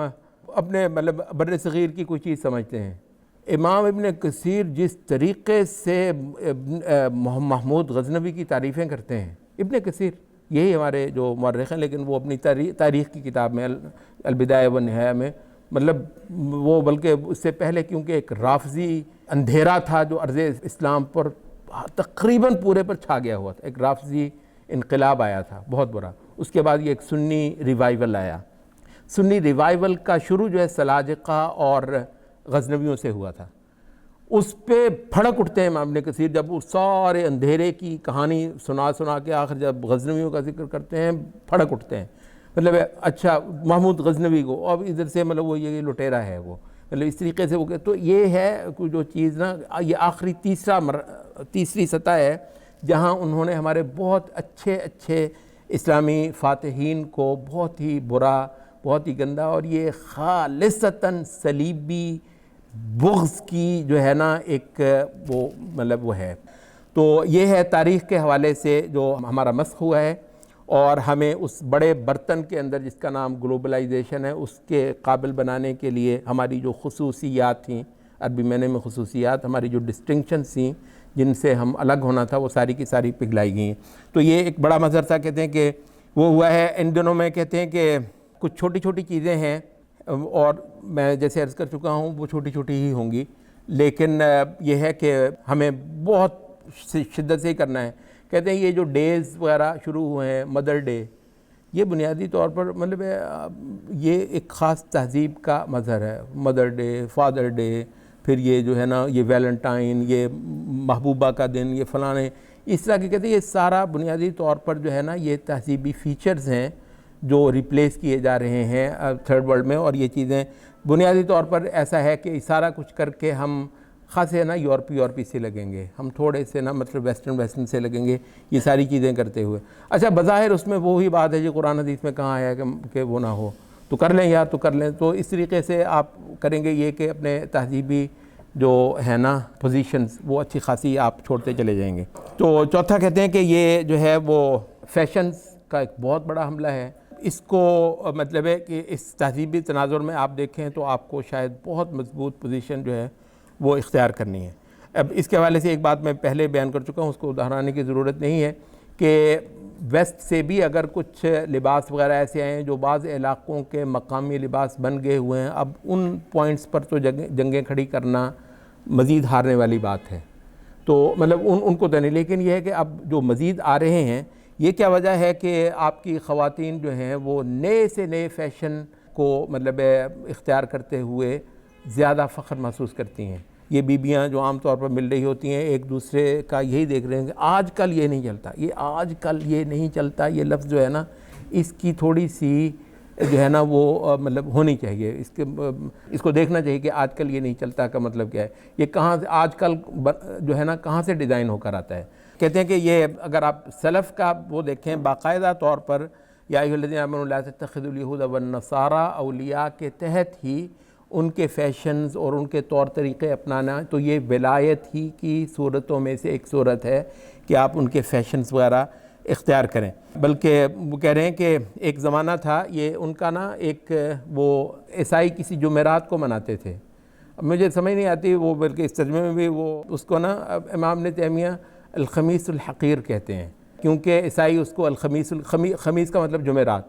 اپنے مطلب بر صغیر کی کوئی چیز سمجھتے ہیں، امام ابن کثیر جس طریقے سے محمود غزنوی کی تعریفیں کرتے ہیں، ابن کثیر یہی ہمارے جو مورخ ہیں، لیکن وہ اپنی تاریخ کی کتاب میں البدایہ والنہایہ میں مطلب وہ بلکہ اس سے پہلے کیونکہ ایک رافضی اندھیرا تھا جو عرض اسلام پر تقریباً پورے پر چھا گیا ہوا تھا، ایک رافضی انقلاب آیا تھا بہت برا، اس کے بعد یہ ایک سنی ریوائیول آیا۔ سنی ریوائیول کا شروع جو ہے سلاجقہ اور غزنویوں سے ہوا تھا، اس پہ پھڑک اٹھتے ہیں امام ابن کثیر، جب وہ سارے اندھیرے کی کہانی سنا کے آخر جب غزنویوں کا ذکر کرتے ہیں پھڑک اٹھتے ہیں، مطلب اچھا محمود غزنوی کو، اب ادھر سے مطلب وہ یہ لٹیرا ہے، وہ مطلب اس طریقے سے وہ تو یہ ہے جو چیز نا، یہ آخری تیسری سطح ہے جہاں انہوں نے ہمارے بہت اچھے اسلامی فاتحین کو بہت ہی برا، بہت ہی گندا، اور یہ خالصتاً صلیبی بغض کی جو ہے نا ایک وہ مطلب وہ ہے۔ تو یہ ہے تاریخ کے حوالے سے جو ہمارا مسخ ہوا ہے، اور ہمیں اس بڑے برتن کے اندر جس کا نام گلوبلائزیشن ہے اس کے قابل بنانے کے لیے ہماری جو خصوصیات تھیں، عربی معنی میں خصوصیات، ہماری جو ڈسٹنکشنز تھیں جن سے ہم الگ ہونا تھا، وہ ساری کی ساری پگھلائی گئی ہیں۔ تو یہ ایک بڑا منظر تھا، کہتے ہیں کہ وہ ہوا ہے۔ ان دنوں میں کہتے ہیں کہ کچھ چھوٹی چھوٹی چیزیں ہیں، اور میں جیسے عرض کر چکا ہوں وہ چھوٹی چھوٹی ہی ہوں گی، لیکن یہ ہے کہ ہمیں بہت شدت سے ہی کرنا ہے۔ کہتے ہیں یہ جو ڈیز وغیرہ شروع ہوئے ہیں، مدر ڈے، یہ بنیادی طور پر مطلب یہ ایک خاص تہذیب کا مظہر ہے، مدر ڈے، فادر ڈے، پھر یہ جو ہے نا یہ ویلنٹائن، یہ محبوبہ کا دن، یہ فلانے، اس طرح کے کہتے ہیں یہ سارا بنیادی طور پر جو ہے نا یہ تہذیبی فیچرز ہیں جو ریپلیس کیے جا رہے ہیں تھرڈ ورلڈ میں، اور یہ چیزیں بنیادی طور پر ایسا ہے کہ سارا کچھ کر کے ہم خاصے نا یورپی سے لگیں گے، ہم تھوڑے سے نا مطلب ویسٹرن سے لگیں گے یہ ساری چیزیں کرتے ہوئے۔ اچھا بظاہر اس میں وہی بات ہے جی قرآن حدیث میں کہاں آیا کہ وہ نہ ہو، تو کر لیں یار، تو کر لیں، تو اس طریقے سے آپ کریں گے یہ کہ اپنے تہذیبی جو ہے نا پوزیشنز وہ اچھی خاصی آپ چھوڑتے چلے جائیں گے۔ تو چوتھا کہتے ہیں کہ یہ جو ہے وہ فیشنز کا ایک بہت بڑا حملہ ہے، اس کو مطلب ہے کہ اس تہذیبی تناظر میں آپ دیکھیں تو آپ کو شاید بہت مضبوط پوزیشن جو ہے وہ اختیار کرنی ہے۔ اب اس کے حوالے سے ایک بات میں پہلے بیان کر چکا ہوں، اس کو دہرانے کی ضرورت نہیں ہے کہ ویسٹ سے بھی اگر کچھ لباس وغیرہ ایسے آئے ہیں جو بعض علاقوں کے مقامی لباس بن گئے ہوئے ہیں، اب ان پوائنٹس پر تو جنگیں کھڑی کرنا مزید ہارنے والی بات ہے، تو مطلب ان کو تو نہیں، لیکن یہ ہے کہ اب جو مزید آ رہے ہیں، یہ کیا وجہ ہے کہ آپ کی خواتین جو ہیں وہ نئے سے نئے فیشن کو مطلب اختیار کرتے ہوئے زیادہ فخر محسوس کرتی ہیں۔ یہ بیویاں جو عام طور پر مل رہی ہوتی ہیں ایک دوسرے کا یہی دیکھ رہے ہیں کہ آج کل یہ نہیں چلتا، یہ آج کل یہ نہیں چلتا، یہ لفظ جو ہے نا اس کی تھوڑی سی جو ہے نا وہ مطلب ہونی چاہیے، اس کو دیکھنا چاہیے کہ آج کل یہ نہیں چلتا کا مطلب کیا ہے، یہ کہاں سے آج کل جو ہے نا کہاں سے ڈیزائن ہو کر آتا ہے۔ کہتے ہیں کہ یہ اگر آپ سلف کا وہ دیکھیں باقاعدہ طور پر یا ایھا الذین آمنوا لا تتخذوا اليہود والنصارى اولیاء کے تحت ہی ان کے فیشنز اور ان کے طور طریقے اپنانا، تو یہ ولایت ہی کی صورتوں میں سے ایک صورت ہے کہ آپ ان کے فیشنز وغیرہ اختیار کریں۔ بلکہ وہ کہہ رہے ہیں کہ ایک زمانہ تھا یہ ان کا نا ایک وہ عیسائی کسی جمعرات کو مناتے تھے، اب مجھے سمجھ نہیں آتی وہ، بلکہ اس ترجمے میں بھی وہ اس کو نا امام ابن تیمیہ الخمیس الحقیر کہتے ہیں، کیونکہ عیسائی اس کو خمیس کا مطلب جمعرات،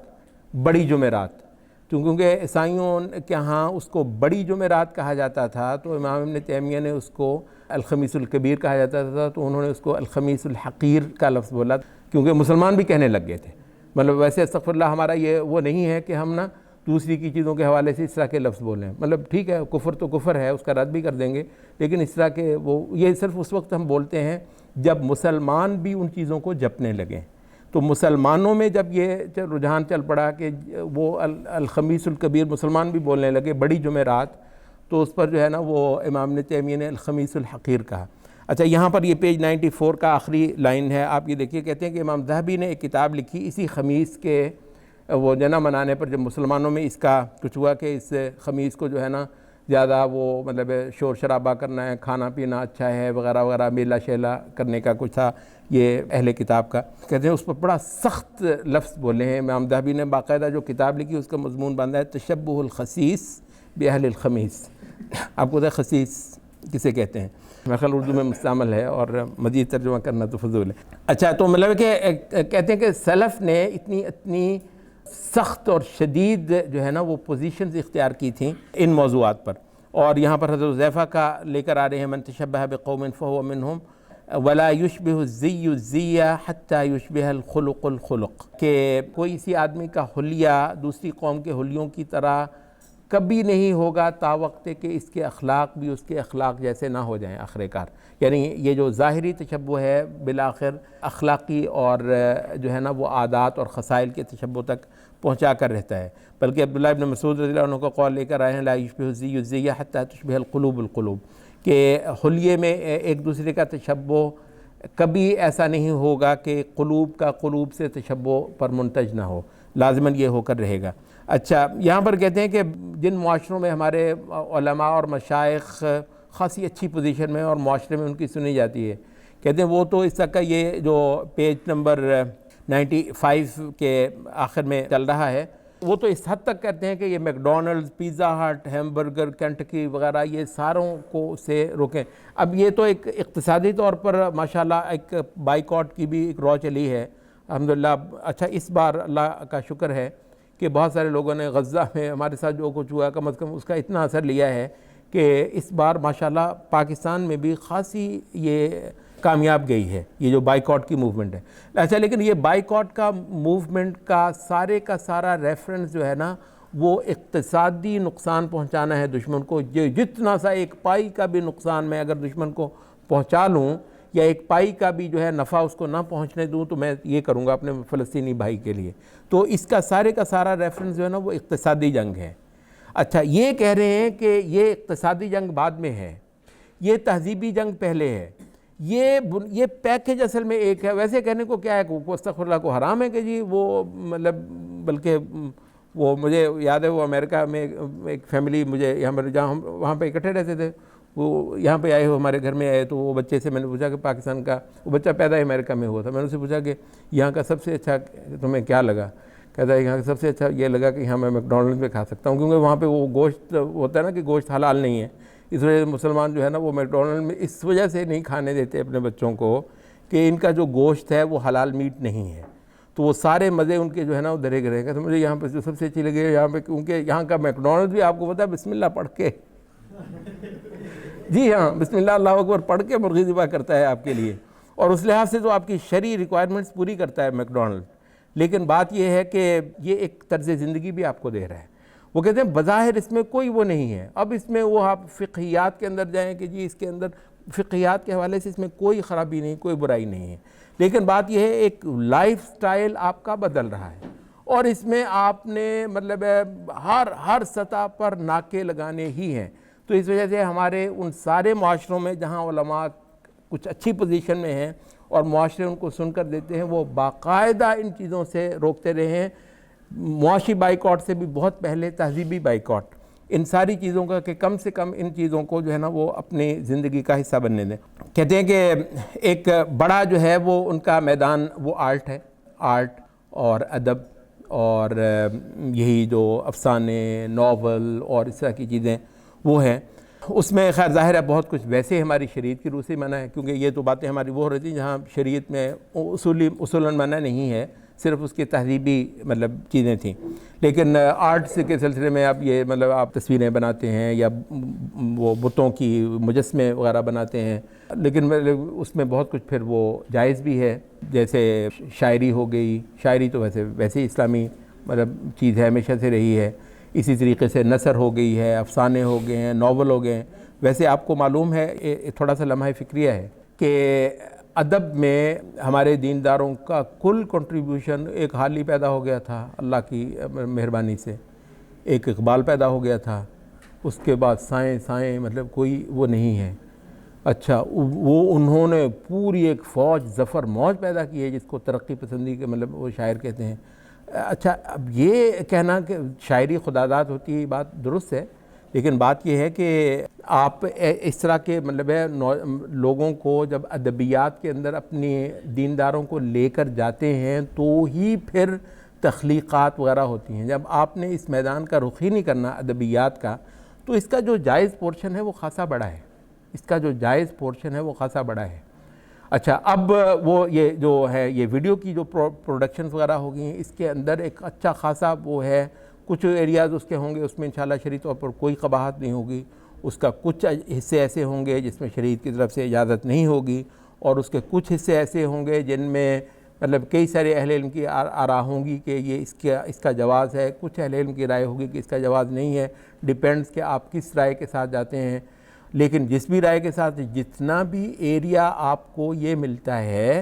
بڑی جمعرات، کیونکہ عیسائیوں کے ہاں اس کو بڑی جمعرات کہا جاتا تھا، تو امام ابن تیمیہ نے اس کو الخمیس الکبیر کہا جاتا تھا، تو انہوں نے اس کو الخمیس الحقیر کا لفظ بولا، کیونکہ مسلمان بھی کہنے لگ گئے تھے۔ مطلب ویسے استغفر اللہ ہمارا یہ وہ نہیں ہے کہ ہم نا دوسری کی چیزوں کے حوالے سے اس طرح کے لفظ بولیں، مطلب ٹھیک ہے کفر تو کفر ہے، اس کا رد بھی کر دیں گے، لیکن اس طرح کے وہ یہ صرف اس وقت ہم بولتے ہیں جب مسلمان بھی ان چیزوں کو جپنے لگیں۔ تو مسلمانوں میں جب یہ رجحان چل پڑا کہ وہ الخمیس الکبیر مسلمان بھی بولنے لگے، بڑی جمعرات، تو اس پر جو ہے نا وہ امام ابن تیمیہ نے الخمیس الحقیر کہا۔ اچھا یہاں پر یہ پیج 94 کا آخری لائن ہے، آپ یہ دیکھیے، کہتے ہیں کہ امام ذہبی نے ایک کتاب لکھی اسی خمیس کے وہ جنا منانے پر، جب مسلمانوں میں اس کا کچھ ہوا کہ اس خمیس کو جو ہے نا زیادہ وہ مطلب شور شرابہ کرنا ہے، کھانا پینا اچھا ہے وغیرہ وغیرہ، میلہ شیلہ کرنے کا کچھ تھا یہ اہل کتاب کا، کہتے ہیں اس پر بڑا سخت لفظ بولے ہیں۔ امام ذہبی نے باقاعدہ جو کتاب لکھی اس کا مضمون باندھا ہے تشبہ الخسیس باہل الخمیس۔ آپ کو خسیس کسے کہتے ہیں؟ میرے خیال اردو میں مستعمل ہے اور مزید ترجمہ کرنا تو فضول ہے۔ اچھا تو مطلب کہ کہتے ہیں کہ سلف نے اتنی سخت اور شدید جو ہے نا وہ پوزیشنز اختیار کی تھیں ان موضوعات پر، اور یہاں پر حضرت حذیفہ کا لے کر آ رہے ہیں من تشبہ بقوم فہو منہم ولا یشبہ الزی الزی حتی یشبہ الخلق الخلق، کہ کوئی اسی آدمی کا حلیہ دوسری قوم کے حلیوں کی طرح کبھی نہیں ہوگا تا وقت کہ اس کے اخلاق بھی اس کے اخلاق جیسے نہ ہو جائیں آخر کار۔ یعنی یہ جو ظاہری تشبہ ہے بالآخر اخلاقی اور جو ہے نا وہ عادات اور خصائل کے تشبہ تک پہنچا کر رہتا ہے۔ بلکہ عبداللہ ابن مسعود رضی اللہ عنہ کا قول لے کر آئے ہیں لا یشبہ الزی الزی حتی تشبہ القلوب القلوب، کہ حلیے میں ایک دوسرے کا تشبہ کبھی ایسا نہیں ہوگا کہ قلوب کا قلوب سے تشبہ پر منتج نہ ہو، لازماً یہ ہو کر رہے گا۔ اچھا یہاں پر کہتے ہیں کہ جن معاشروں میں ہمارے علماء اور مشائخ خاصی اچھی پوزیشن میں اور معاشرے میں ان کی سنی جاتی ہے، کہتے ہیں وہ تو اس تک کا یہ جو پیج نمبر 95 کے آخر میں چل رہا ہے، وہ تو اس حد تک کہتے ہیں کہ یہ میکڈونلڈز، پیزا ہٹ، ہیمبرگر، کینٹکی وغیرہ یہ ساروں کو سے روکیں۔ اب یہ تو ایک اقتصادی طور پر ماشاءاللہ ایک بائیکاٹ کی بھی ایک رو چلی ہے الحمدللہ۔ اچھا اس بار اللہ کا شکر ہے کہ بہت سارے لوگوں نے غزہ میں ہمارے ساتھ جو کچھ ہوا کم از کم اس کا اتنا اثر لیا ہے کہ اس بار ماشاءاللہ پاکستان میں بھی خاصی یہ کامیاب گئی ہے یہ جو بائیکاٹ کی موومنٹ ہے۔ اچھا لیکن یہ بائیکاٹ کا موومنٹ کا سارا ریفرنس جو ہے نا وہ اقتصادی نقصان پہنچانا ہے دشمن کو، جتنا سا ایک پائی کا بھی نقصان میں اگر دشمن کو پہنچا لوں یا ایک پائی کا بھی جو ہے نفع اس کو نہ پہنچنے دوں تو میں یہ کروں گا اپنے فلسطینی بھائی کے لیے۔ تو اس کا سارا ریفرنس جو ہے نا وہ اقتصادی جنگ ہے۔ اچھا یہ کہہ رہے ہیں کہ یہ اقتصادی جنگ بعد میں ہے، یہ تہذیبی جنگ پہلے ہے، یہ پیکج اصل میں ایک ہے۔ ویسے کہنے کو کیا ہے کہ استغفر اللہ کو حرام ہے کہ جی وہ مطلب، بلکہ وہ مجھے یاد ہے وہ امریکہ میں ایک فیملی مجھے یہاں پر جہاں ہم وہاں پہ اکٹھے رہتے تھے، وہ یہاں پہ آئے ہو ہمارے گھر میں آئے، تو وہ بچے سے میں نے پوچھا کہ پاکستان کا، وہ بچہ پیدا امریکہ میں ہوا تھا، میں نے اسے پوچھا کہ یہاں کا سب سے اچھا تمہیں کیا لگا؟ کہتا ہے یہاں کا سب سے اچھا یہ لگا کہ یہاں میں میکڈونلڈ میں کھا سکتا ہوں، کیونکہ وہاں پہ وہ گوشت ہوتا ہے نا کہ گوشت حلال نہیں ہے، اس وجہ سے مسلمان جو ہے نا وہ میکڈونلڈ میں اس وجہ سے نہیں کھانے دیتے اپنے بچوں کو کہ ان کا جو گوشت ہے وہ حلال میٹ نہیں ہے، تو وہ سارے مزے ان کے جو ہے نا وہ درے گرے گا۔ تو مجھے یہاں پہ جو سب سے اچھی لگی ہے یہاں پہ، کیونکہ یہاں کا میکڈونلڈ بھی آپ کو پتہ ہے بسم اللہ پڑھ کے، جی ہاں بسم اللہ اللہ اکبر پڑھ کے مرغی ذبح کرتا ہے آپ کے لیے، اور اس لحاظ سے تو آپ کی شرعی ریکوائرمنٹس پوری کرتا ہے میکڈونلڈ۔ لیکن بات یہ ہے کہ یہ ایک طرز زندگی بھی آپ کو دے رہا ہے، وہ کہتے ہیں بظاہر اس میں کوئی وہ نہیں ہے. اب اس میں وہ آپ فقہیات کے اندر جائیں کہ جی اس کے اندر فقہیات کے حوالے سے اس میں کوئی خرابی نہیں, کوئی برائی نہیں ہے, لیکن بات یہ ہے ایک لائف سٹائل آپ کا بدل رہا ہے, اور اس میں آپ نے مطلب ہر سطح پر ناکے لگانے ہی ہیں. تو اس وجہ سے ہمارے ان سارے معاشروں میں جہاں علماء کچھ اچھی پوزیشن میں ہیں اور معاشرے ان کو سن کر دیتے ہیں, وہ باقاعدہ ان چیزوں سے روکتے رہے ہیں. معاشی بائیکاٹ سے بھی بہت پہلے تہذیبی بائیکاٹ, ان ساری چیزوں کا کہ کم سے کم ان چیزوں کو جو ہے نا وہ اپنی زندگی کا حصہ بننے دیں. کہتے ہیں کہ ایک بڑا جو ہے وہ ان کا میدان وہ آرٹ ہے, آرٹ اور ادب اور یہی جو افسانے, ناول اور اس طرح کی چیزیں وہ ہیں. اس میں خیر ظاہر ہے بہت کچھ ویسے ہماری شریعت کی روح سے منع ہے, کیونکہ یہ تو باتیں ہماری وہ ہو رہی تھیں جہاں شریعت میں اصولاً منع نہیں ہے, صرف اس کی تہذیبی مطلب چیزیں تھیں. لیکن آرٹس کے سلسلے میں اب یہ مطلب آپ تصویریں بناتے ہیں یا وہ بتوں کی مجسمے وغیرہ بناتے ہیں, لیکن اس میں بہت کچھ پھر وہ جائز بھی ہے, جیسے شاعری ہو گئی. شاعری تو ویسے ہی اسلامی مطلب چیز ہے, ہمیشہ سے رہی ہے. اسی طریقے سے نثر ہو گئی ہے, افسانے ہو گئے ہیں, ناول ہو گئے ہیں. ویسے آپ کو معلوم ہے تھوڑا سا لمحہ فکریہ ہے کہ ادب میں ہمارے دینداروں کا کل کنٹریبیوشن ایک حال ہی پیدا ہو گیا تھا اللہ کی مہربانی سے, ایک اقبال پیدا ہو گیا تھا. اس کے بعد سائیں مطلب کوئی وہ نہیں ہے. اچھا وہ انہوں نے پوری ایک فوج ظفر موج پیدا کی ہے جس کو ترقی پسندی کے مطلب وہ شاعر کہتے ہیں. اچھا اب یہ کہنا کہ شاعری خداداد ہوتی ہے بات درست ہے, لیکن بات یہ ہے کہ آپ اس طرح کے مطلب ہے لوگوں کو جب ادبیات کے اندر اپنی دینداروں کو لے کر جاتے ہیں تو ہی پھر تخلیقات وغیرہ ہوتی ہیں. جب آپ نے اس میدان کا رخ ہی نہیں کرنا ادبیات کا, تو اس کا جو جائز پورشن ہے وہ خاصا بڑا ہے, اس کا جو جائز پورشن ہے وہ خاصا بڑا ہے. اچھا اب وہ یہ جو ہے یہ ویڈیو کی جو پروڈکشنز وغیرہ ہو گئی ہیں, اس کے اندر ایک اچھا خاصا وہ ہے, کچھ ایریاز اس کے ہوں گے اس میں انشاءاللہ شرعی طور پر کوئی قباحت نہیں ہوگی, اس کا کچھ حصے ایسے ہوں گے جس میں شریعت کی طرف سے اجازت نہیں ہوگی, اور اس کے کچھ حصے ایسے ہوں گے جن میں مطلب کئی سارے اہل علم کی آراء ہوں گی کہ یہ اس کا جواز ہے, کچھ اہل علم کی رائے ہوگی کہ اس کا جواز نہیں ہے. ڈیپینڈز کہ آپ کس رائے کے ساتھ جاتے ہیں. لیکن جس بھی رائے کے ساتھ جتنا بھی ایریا آپ کو یہ ملتا ہے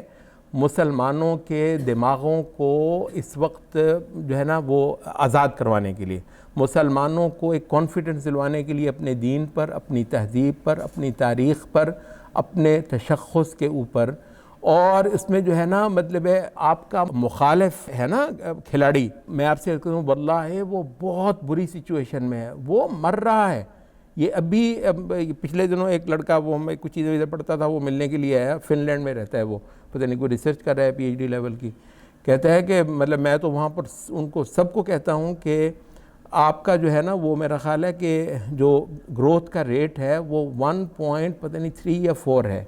مسلمانوں کے دماغوں کو اس وقت جو ہے نا وہ آزاد کروانے کے لیے, مسلمانوں کو ایک کانفیڈنس دلوانے کے لیے اپنے دین پر, اپنی تہذیب پر, اپنی تاریخ پر, اپنے تشخص کے اوپر. اور اس میں جو ہے نا مطلب ہے آپ کا مخالف ہے نا کھلاڑی, میں آپ سے کہوں واللہ وہ بہت بری سچویشن میں ہے, وہ مر رہا ہے. یہ ابھی پچھلے دنوں ایک لڑکا وہ میں کچھ چیزیں پڑھتا تھا, وہ ملنے کے لیے آیا, فن لینڈ میں رہتا ہے, وہ پتہ نہیں کوئی ریسرچ کر رہا ہے PhD لیول کی. کہتا ہے کہ مطلب میں تو وہاں پر ان کو سب کو کہتا ہوں کہ آپ کا جو ہے نا وہ میرا خیال ہے کہ جو گروتھ کا ریٹ ہے وہ 1.3 یا 4 ہے.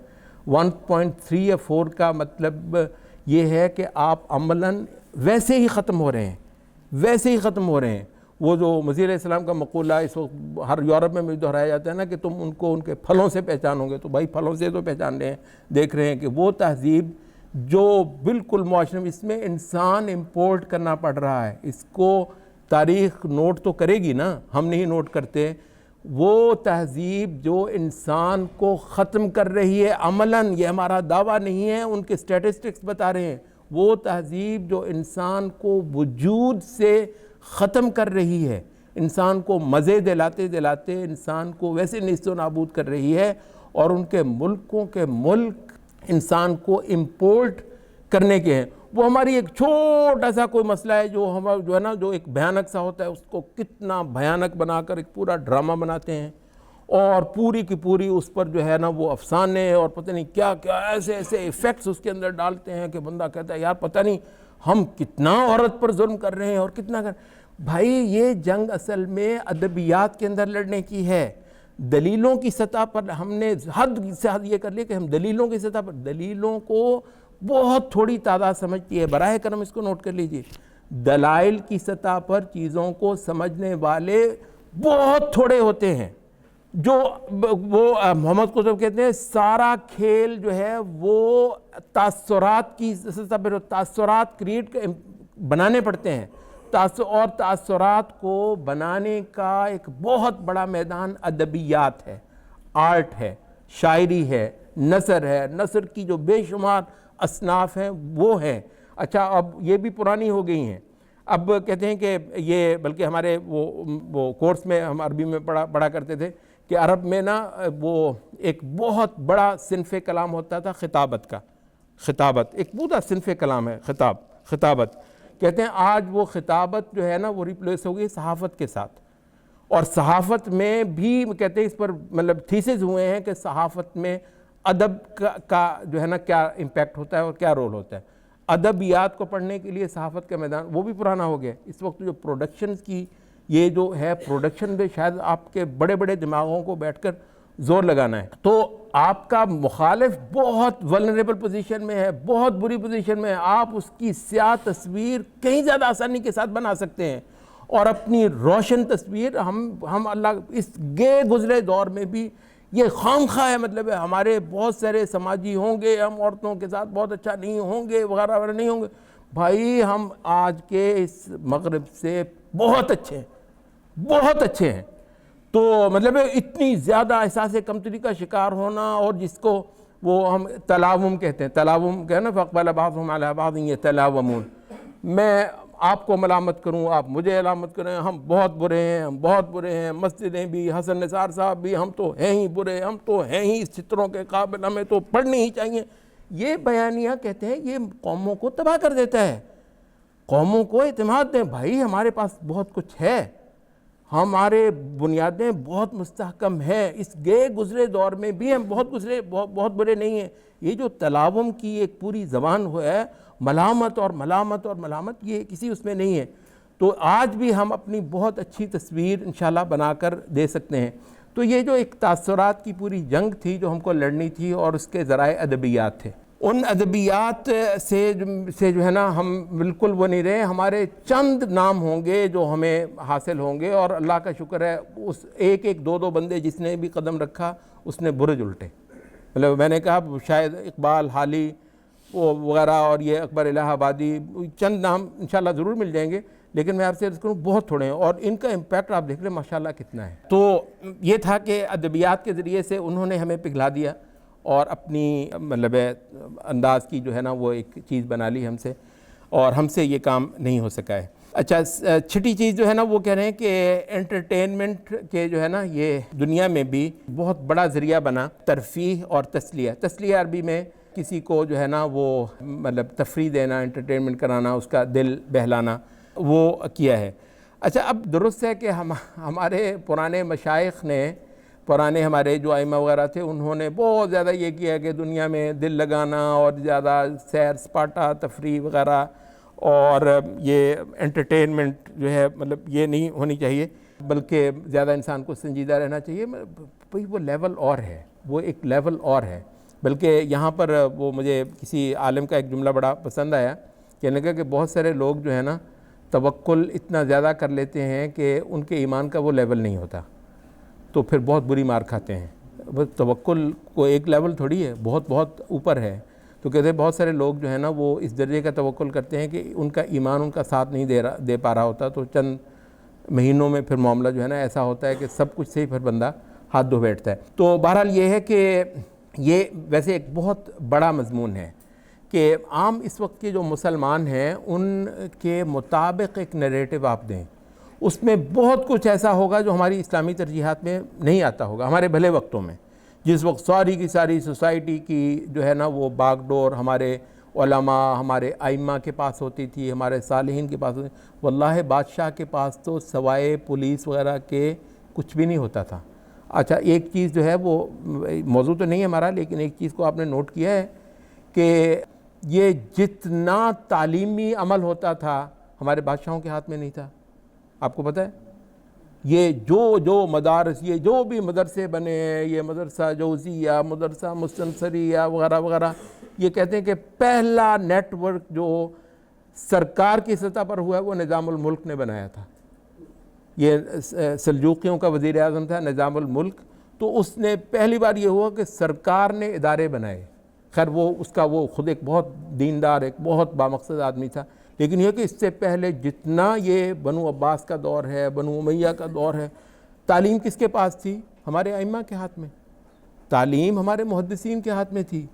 1.3 یا 4 کا مطلب یہ ہے کہ آپ عملاً ویسے ہی ختم ہو رہے ہیں. وہ جو مسیح علیہ السلام کا مقولہ اس وقت ہر یورپ میں دہرایا جاتا ہے نا کہ تم ان کو ان کے پھلوں سے پہچانو گے, تو بھائی پھلوں سے تو پہچان رہے ہیں, دیکھ رہے ہیں کہ وہ تہذیب جو بالکل معاشرے میں اس میں انسان امپورٹ کرنا پڑ رہا ہے, اس کو تاریخ نوٹ تو کرے گی نا, ہم نہیں نوٹ کرتے. وہ تہذیب جو انسان کو ختم کر رہی ہے عملاً, یہ ہمارا دعویٰ نہیں ہے, ان کے سٹیٹسٹکس بتا رہے ہیں, وہ تہذیب جو انسان کو وجود سے ختم کر رہی ہے, انسان کو مزے دلاتے دلاتے انسان کو ویسے نیست و نابود کر رہی ہے, اور ان کے ملکوں کے ملک انسان کو امپورٹ کرنے کے ہیں. وہ ہماری ایک چھوٹا سا کوئی مسئلہ ہے جو ہے نا جو ایک بھیانک سا ہوتا ہے, اس کو کتنا بھیانک بنا کر ایک پورا ڈرامہ بناتے ہیں, اور پوری کی پوری اس پر جو ہے نا وہ افسانے اور پتہ نہیں کیا کیا ایسے ایفیکٹس اس کے اندر ڈالتے ہیں کہ بندہ کہتا ہے یار پتہ نہیں ہم کتنا عورت پر ظلم کر رہے ہیں اور کتنا بھائی یہ جنگ اصل میں ادبیات کے اندر لڑنے کی ہے. دلیلوں کی سطح پر ہم نے حد سے حد یہ کر لیا کہ ہم دلیلوں کی سطح پر دلیلوں کو بہت تھوڑی تعداد سمجھتی ہے. براہ کرم اس کو نوٹ کر لیجئے, دلائل کی سطح پر چیزوں کو سمجھنے والے بہت تھوڑے ہوتے ہیں. جو وہ محمد قطب کہتے ہیں سارا کھیل جو ہے وہ تاثرات کی سطح پر تاثرات کریٹ بنانے پڑتے ہیں, اور تاثرات کو بنانے کا ایک بہت بڑا میدان ادبیات ہے، آرٹ ہے، شاعری ہے، نثر ہے، نثر کی جو بے شمار اصناف ہیں وہ ہیں۔ اچھا اب یہ بھی پرانی ہو گئی ہیں، اب کہتے ہیں کہ یہ بلکہ ہمارے وہ کورس میں ہم عربی میں پڑھا کرتے تھے کہ عرب میں نا وہ ایک بہت بڑا صنف کلام ہوتا تھا خطابت کا، خطابت ایک پورا صنف کلام ہے، خطابت کہتے ہیں آج وہ خطابت جو ہے نا وہ ریپلیس ہو گئی صحافت کے ساتھ، اور صحافت میں بھی کہتے ہیں اس پر مطلب تھیسز ہوئے ہیں کہ صحافت میں ادب کا جو ہے نا کیا امپیکٹ ہوتا ہے اور کیا رول ہوتا ہے۔ ادبیات کو پڑھنے کے لیے صحافت کا میدان وہ بھی پرانا ہو گیا۔ اس وقت جو پروڈکشنز کی یہ جو ہے پروڈکشن میں شاید آپ کے بڑے بڑے دماغوں کو بیٹھ کر زور لگانا ہے، تو آپ کا مخالف بہت ولنریبل پوزیشن میں ہے، بہت بری پوزیشن میں ہے، آپ اس کی سیاہ تصویر کہیں زیادہ آسانی کے ساتھ بنا سکتے ہیں، اور اپنی روشن تصویر ہم اللہ اس گئے گزرے دور میں بھی یہ خام خواہ ہے، مطلب ہے ہمارے بہت سارے سماجی ہوں گے، ہم عورتوں کے ساتھ بہت اچھا نہیں ہوں گے وغیرہ وغیرہ نہیں ہوں گے، بھائی ہم آج کے اس مغرب سے بہت اچھے ہیں، بہت اچھے ہیں۔ تو مطلب اتنی زیادہ احساس کمتری کا شکار ہونا، اور جس کو وہ ہم تلاوم کہتے ہیں، تلاوم کہ نا فَأَقْبَلَ بَعْضُهُمْ عَلَىٰ بَعْضٍ يَتَلَاوَمُونَ، میں آپ کو ملامت کروں، آپ مجھے علامت کریں، ہم بہت برے ہیں، ہم بہت برے ہیں، مسجدیں بھی، حسن نثار صاحب بھی، ہم تو ہیں ہی برے، ہم تو ہیں ہی اس چتروں کے قابل، ہمیں تو پڑھنی ہی چاہیے۔ یہ بیانیہ کہتے ہیں یہ قوموں کو تباہ کر دیتا ہے۔ قوموں کو اعتماد دیں، بھائی ہمارے پاس بہت کچھ ہے، ہمارے بنیادیں بہت مستحکم ہیں، اس گئے گزرے دور میں بھی ہم بہت برے نہیں ہیں۔ یہ جو تلاوم کی ایک پوری زبان ہے، ملامت اور ملامت اور ملامت، یہ کسی اس میں نہیں ہے۔ تو آج بھی ہم اپنی بہت اچھی تصویر انشاءاللہ بنا کر دے سکتے ہیں۔ تو یہ جو ایک تاثرات کی پوری جنگ تھی جو ہم کو لڑنی تھی، اور اس کے ذرائع ادبیات تھے، ان ادبیات سے جو ہے نا ہم بالکل وہ نہیں رہے۔ ہمارے چند نام ہوں گے جو ہمیں حاصل ہوں گے، اور اللہ کا شکر ہے اس ایک دو بندے جس نے بھی قدم رکھا اس نے برج الٹے۔ مطلب میں نے کہا شاید اقبال حالی وغیرہ اور یہ اکبر الہ آبادی، چند نام انشاءاللہ ضرور مل جائیں گے، لیکن میں آپ سے عرض کروں بہت تھوڑے ہیں، اور ان کا امپیکٹ آپ دیکھ لیں ماشاءاللہ کتنا ہے۔ تو یہ تھا کہ ادبیات کے ذریعے سے انہوں نے ہمیں پگھلا دیا، اور اپنی مطلب انداز کی جو ہے نا وہ ایک چیز بنا لی ہم سے، اور ہم سے یہ کام نہیں ہو سکا ہے۔ اچھا چھٹی چیز جو ہے نا وہ کہہ رہے ہیں کہ انٹرٹینمنٹ کے جو ہے نا یہ دنیا میں بھی بہت بڑا ذریعہ بنا، ترفیہ اور تسلیہ۔ تسلیہ عربی میں کسی کو جو ہے نا وہ مطلب تفریح دینا، انٹرٹینمنٹ کرانا، اس کا دل بہلانا، وہ کیا ہے۔ اچھا اب درست ہے کہ ہمارے پرانے مشائخ نے، پرانے ہمارے جو ائمہ وغیرہ تھے، انہوں نے بہت زیادہ یہ کیا کہ دنیا میں دل لگانا اور زیادہ سیر سپاٹا تفریح وغیرہ اور یہ انٹرٹینمنٹ جو ہے مطلب یہ نہیں ہونی چاہیے، بلکہ زیادہ انسان کو سنجیدہ رہنا چاہیے۔ بھئی وہ لیول اور ہے، وہ ایک لیول اور ہے۔ بلکہ یہاں پر وہ مجھے کسی عالم کا ایک جملہ بڑا پسند آیا، کہنے لگا کہ بہت سارے لوگ جو ہے نا توکل اتنا زیادہ کر لیتے ہیں کہ ان کے ایمان کا وہ لیول نہیں ہوتا، تو پھر بہت بری مار کھاتے ہیں۔ توکل کو ایک لیول تھوڑی ہے، بہت اوپر ہے۔ تو کہتے ہیں بہت سارے لوگ جو ہے نا وہ اس درجے کا توکل کرتے ہیں کہ ان کا ایمان ان کا ساتھ نہیں دے پا رہا ہوتا، تو چند مہینوں میں پھر معاملہ جو ہے نا ایسا ہوتا ہے کہ سب کچھ سے ہی پھر بندہ ہاتھ دھو بیٹھتا ہے۔ تو بہرحال یہ ہے کہ یہ ویسے ایک بہت بڑا مضمون ہے کہ عام اس وقت کے جو مسلمان ہیں ان کے مطابق ایک نیریٹو آپ دیں، اس میں بہت کچھ ایسا ہوگا جو ہماری اسلامی ترجیحات میں نہیں آتا ہوگا۔ ہمارے بھلے وقتوں میں جس وقت ساری کی ساری سوسائٹی کی جو ہے نا وہ باغ ڈور ہمارے علماء، ہمارے ائمہ کے پاس ہوتی تھی، ہمارے صالحین کے پاس ہوتی تھی، واللہ بادشاہ کے پاس تو سوائے پولیس وغیرہ کے کچھ بھی نہیں ہوتا تھا۔ اچھا ایک چیز جو ہے وہ موضوع تو نہیں ہے ہمارا، لیکن ایک چیز کو آپ نے نوٹ کیا ہے کہ یہ جتنا تعلیمی عمل ہوتا تھا ہمارے بادشاہوں کے ہاتھ میں نہیں تھا۔ آپ کو پتہ ہے یہ جو مدارس، یہ جو بھی مدرسے بنے ہیں، یہ مدرسہ جوزیہ، مدرسہ مستنصریہ وغیرہ وغیرہ، یہ کہتے ہیں کہ پہلا نیٹ ورک جو سرکار کی سطح پر ہوا ہے وہ نظام الملک نے بنایا تھا۔ یہ سلجوقیوں کا وزیر اعظم تھا نظام الملک، تو اس نے پہلی بار یہ ہوا کہ سرکار نے ادارے بنائے۔ خیر وہ اس کا وہ خود ایک بہت دیندار، ایک بہت بامقصد آدمی تھا، لیکن یہ کہ اس سے پہلے جتنا یہ بنو عباس کا دور ہے، بنو امیہ کا دور ہے، تعلیم کس کے پاس تھی؟ ہمارے ائمہ کے ہاتھ میں، تعلیم ہمارے محدثین کے ہاتھ میں تھی۔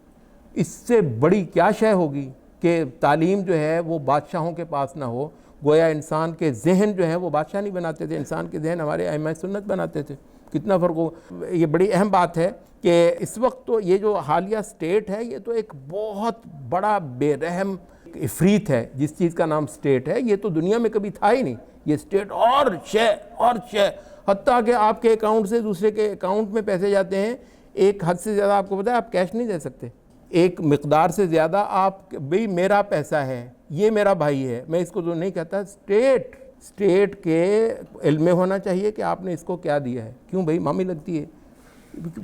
اس سے بڑی کیا شے ہوگی کہ تعلیم جو ہے وہ بادشاہوں کے پاس نہ ہو؟ گویا انسان کے ذہن جو ہے وہ بادشاہ نہیں بناتے تھے، انسان کے ذہن ہمارے ائمہ سنت بناتے تھے۔ کتنا فرق ہو، یہ بڑی اہم بات ہے کہ اس وقت تو یہ جو حالیہ سٹیٹ ہے یہ تو ایک بہت بڑا بے رحم افریت ہے، جس چیز کا نام سٹیٹ ہے۔ یہ تو دنیا میں کبھی تھا ہی نہیں، یہ سٹیٹ اور شے، حتیٰ کہ آپ کے اکاؤنٹ سے دوسرے کے اکاؤنٹ میں پیسے جاتے ہیں، ایک حد سے زیادہ آپ کو پتہ ہے آپ کیش نہیں دے سکتے، ایک مقدار سے زیادہ آپ بھئی میرا پیسہ ہے، یہ میرا بھائی ہے، میں اس کو تو نہیں کہتا۔ سٹیٹ کے علم میں ہونا چاہیے کہ آپ نے اس کو کیا دیا ہے، کیوں بھائی مامی لگتی ہے،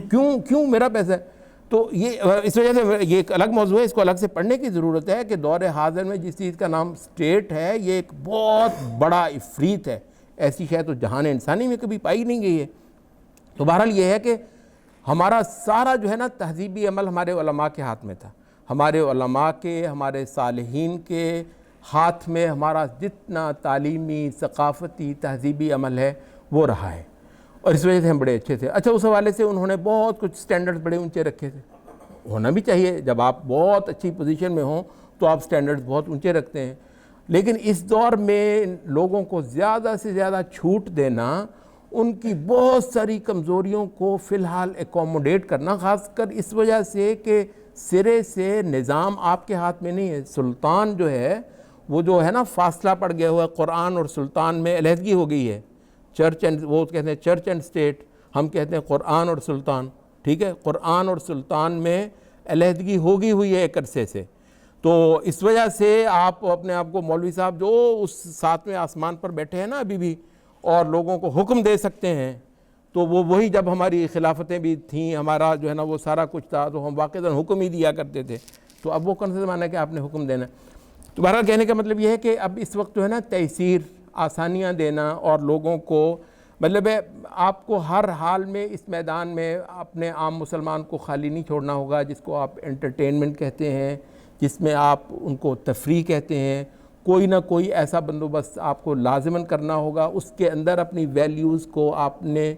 کیوں میرا پیسہ ہے۔ تو یہ اس وجہ سے یہ ایک الگ موضوع ہے، اس کو الگ سے پڑھنے کی ضرورت ہے کہ دور حاضر میں جس چیز کا نام سٹیٹ ہے یہ ایک بہت بڑا افریت ہے، ایسی شے تو جہان انسانی میں کبھی پائی نہیں گئی ہے۔ تو بہرحال یہ ہے کہ ہمارا سارا جو ہے نا تہذیبی عمل ہمارے علماء کے ہاتھ میں تھا، ہمارے علماء کے، ہمارے صالحین کے ہاتھ میں ہمارا جتنا تعلیمی، ثقافتی، تہذیبی عمل ہے وہ رہا ہے، اور اس وجہ سے ہم بڑے اچھے تھے۔ اچھا، اس حوالے سے انہوں نے بہت کچھ سٹینڈرڈز بڑے اونچے رکھے تھے، ہونا بھی چاہیے، جب آپ بہت اچھی پوزیشن میں ہوں تو آپ سٹینڈرڈز بہت اونچے رکھتے ہیں۔ لیکن اس دور میں لوگوں کو زیادہ سے زیادہ چھوٹ دینا، ان کی بہت ساری کمزوریوں کو فی الحال ایکوموڈیٹ کرنا، خاص کر اس وجہ سے کہ سرے سے نظام آپ کے ہاتھ میں نہیں ہے۔ سلطان جو ہے وہ جو ہے نا فاصلہ پڑ گیا ہوا ہے، قرآن اور سلطان میں علیحدگی ہو گئی ہے، چرچ اینڈ، وہ کہتے ہیں چرچ اینڈ سٹیٹ، ہم کہتے ہیں قرآن اور سلطان، ٹھیک ہے، قرآن اور سلطان میں علیحدگی ہوگی ہوئی ہے ایک عرصے سے۔ تو اس وجہ سے آپ اپنے آپ کو مولوی صاحب جو اس ساتویں آسمان پر بیٹھے ہیں نا ابھی بھی، اور لوگوں کو حکم دے سکتے ہیں، تو وہ وہی جب ہماری خلافتیں بھی تھیں، ہمارا جو ہے نا وہ سارا کچھ تھا، تو ہم واقعتاً حکم ہی دیا کرتے تھے۔ تو اب وہ کون سا زمانہ ہے کہ آپ نے حکم دینا ہے؟ تو بہرحال کہنے کا مطلب یہ ہے کہ اب اس وقت جو ہے نا تیسیر، آسانیاں دینا، اور لوگوں کو مطلب ہے آپ کو ہر حال میں اس میدان میں اپنے عام مسلمان کو خالی نہیں چھوڑنا ہوگا، جس کو آپ انٹرٹینمنٹ کہتے ہیں، جس میں آپ ان کو تفریح کہتے ہیں۔ کوئی نہ کوئی ایسا بندوبست آپ کو لازماً کرنا ہوگا، اس کے اندر اپنی ویلیوز کو آپ نے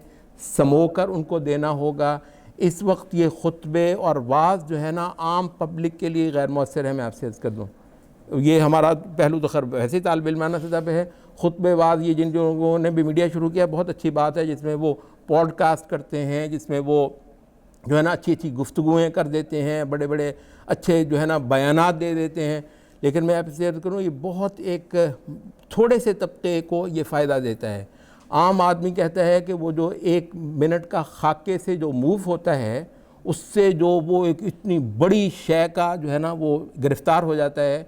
سمو کر ان کو دینا ہوگا۔ اس وقت یہ خطبے اور وعظ جو ہے نا عام پبلک کے لیے غیر مؤثر ہے، میں آپ سے عرض کر دوں۔ یہ ہمارا پہلو تو خیر ویسے ہی طالب علمانہ سطح پہ ہے، خطبے وعظ یہ جن لوگوں نے بھی میڈیا شروع کیا بہت اچھی بات ہے، جس میں وہ پوڈ کاسٹ کرتے ہیں، جس میں وہ جو ہے نا اچھی اچھی گفتگویں کر دیتے ہیں، بڑے بڑے اچھے جو ہے نا بیانات دے دیتے ہیں۔ لیکن میں آپ سے عرض کروں یہ بہت ایک تھوڑے سے طبقے کو یہ فائدہ دیتا ہے۔ عام آدمی کہتا ہے کہ وہ جو 1 منٹ کا خاکے سے جو موو ہوتا ہے، اس سے جو وہ ایک اتنی بڑی شے کا جو ہے نا وہ گرفتار ہو جاتا ہے،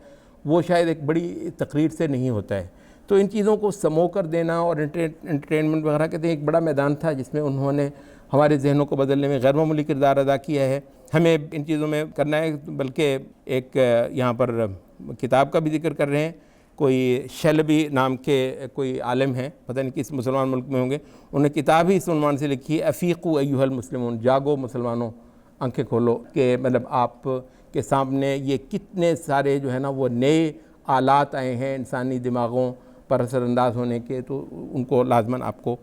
وہ شاید ایک بڑی تقریر سے نہیں ہوتا ہے۔ تو ان چیزوں کو سمو کر دینا اور انٹرٹینمنٹ وغیرہ کہتے ہیں ایک بڑا میدان تھا جس میں انہوں نے ہمارے ذہنوں کو بدلنے میں غیر معمولی کردار ادا کیا ہے۔ ہمیں ان چیزوں میں کرنا ہے، بلکہ ایک یہاں پر کتاب کا بھی ذکر کر رہے ہیں، کوئی شلبی نام کے کوئی عالم ہیں، پتہ نہیں کس مسلمان ملک میں ہوں گے، انہوں نے کتاب ہی اس عنوان سے لکھی ہے، افیقوا ایھا المسلمون، جاگو مسلمانوں، آنکھیں کھولو، کہ مطلب آپ کے سامنے یہ کتنے سارے جو ہے نا وہ نئے آلات آئے ہیں انسانی دماغوں پر اثر انداز ہونے کے، تو ان کو لازماً آپ کو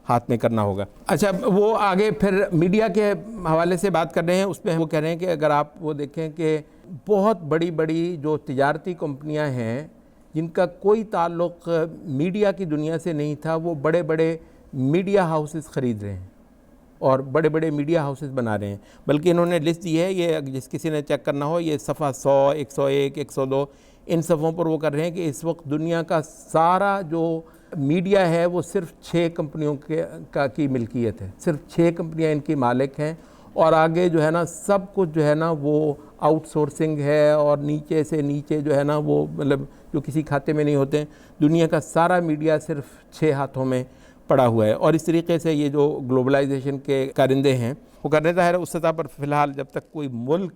ہاتھ میں کرنا ہوگا۔ اچھا، وہ آگے پھر میڈیا کے حوالے سے بات کر رہے ہیں، اس پہ وہ کہہ رہے ہیں کہ اگر آپ وہ دیکھیں کہ بہت بڑی بڑی جو تجارتی کمپنیاں ہیں جن کا کوئی تعلق میڈیا کی دنیا سے نہیں تھا، وہ بڑے بڑے میڈیا ہاؤسز خرید رہے ہیں اور بڑے بڑے میڈیا ہاؤسز بنا رہے ہیں۔ بلکہ انہوں نے لسٹ دی ہے، یہ جس کسی نے چیک کرنا ہو، یہ صفحہ 100، 101، 102 ان صفحوں پر وہ کر رہے ہیں کہ اس وقت دنیا کا سارا جو میڈیا ہے وہ صرف 6 کمپنیوں کی ملکیت ہے، صرف 6 کمپنیاں ان کی مالک ہیں، اور آگے جو ہے نا سب کچھ جو ہے نا وہ آؤٹ سورسنگ ہے، اور نیچے سے نیچے جو ہے نا وہ مطلب جو کسی کھاتے میں نہیں ہوتے ہیں، دنیا کا سارا میڈیا صرف 6 ہاتھوں میں پڑا ہوا ہے۔ اور اس طریقے سے یہ جو گلوبلائزیشن کے کارندے ہیں وہ کرنے ظاہر ہے اس سطح پر فی الحال جب تک کوئی ملک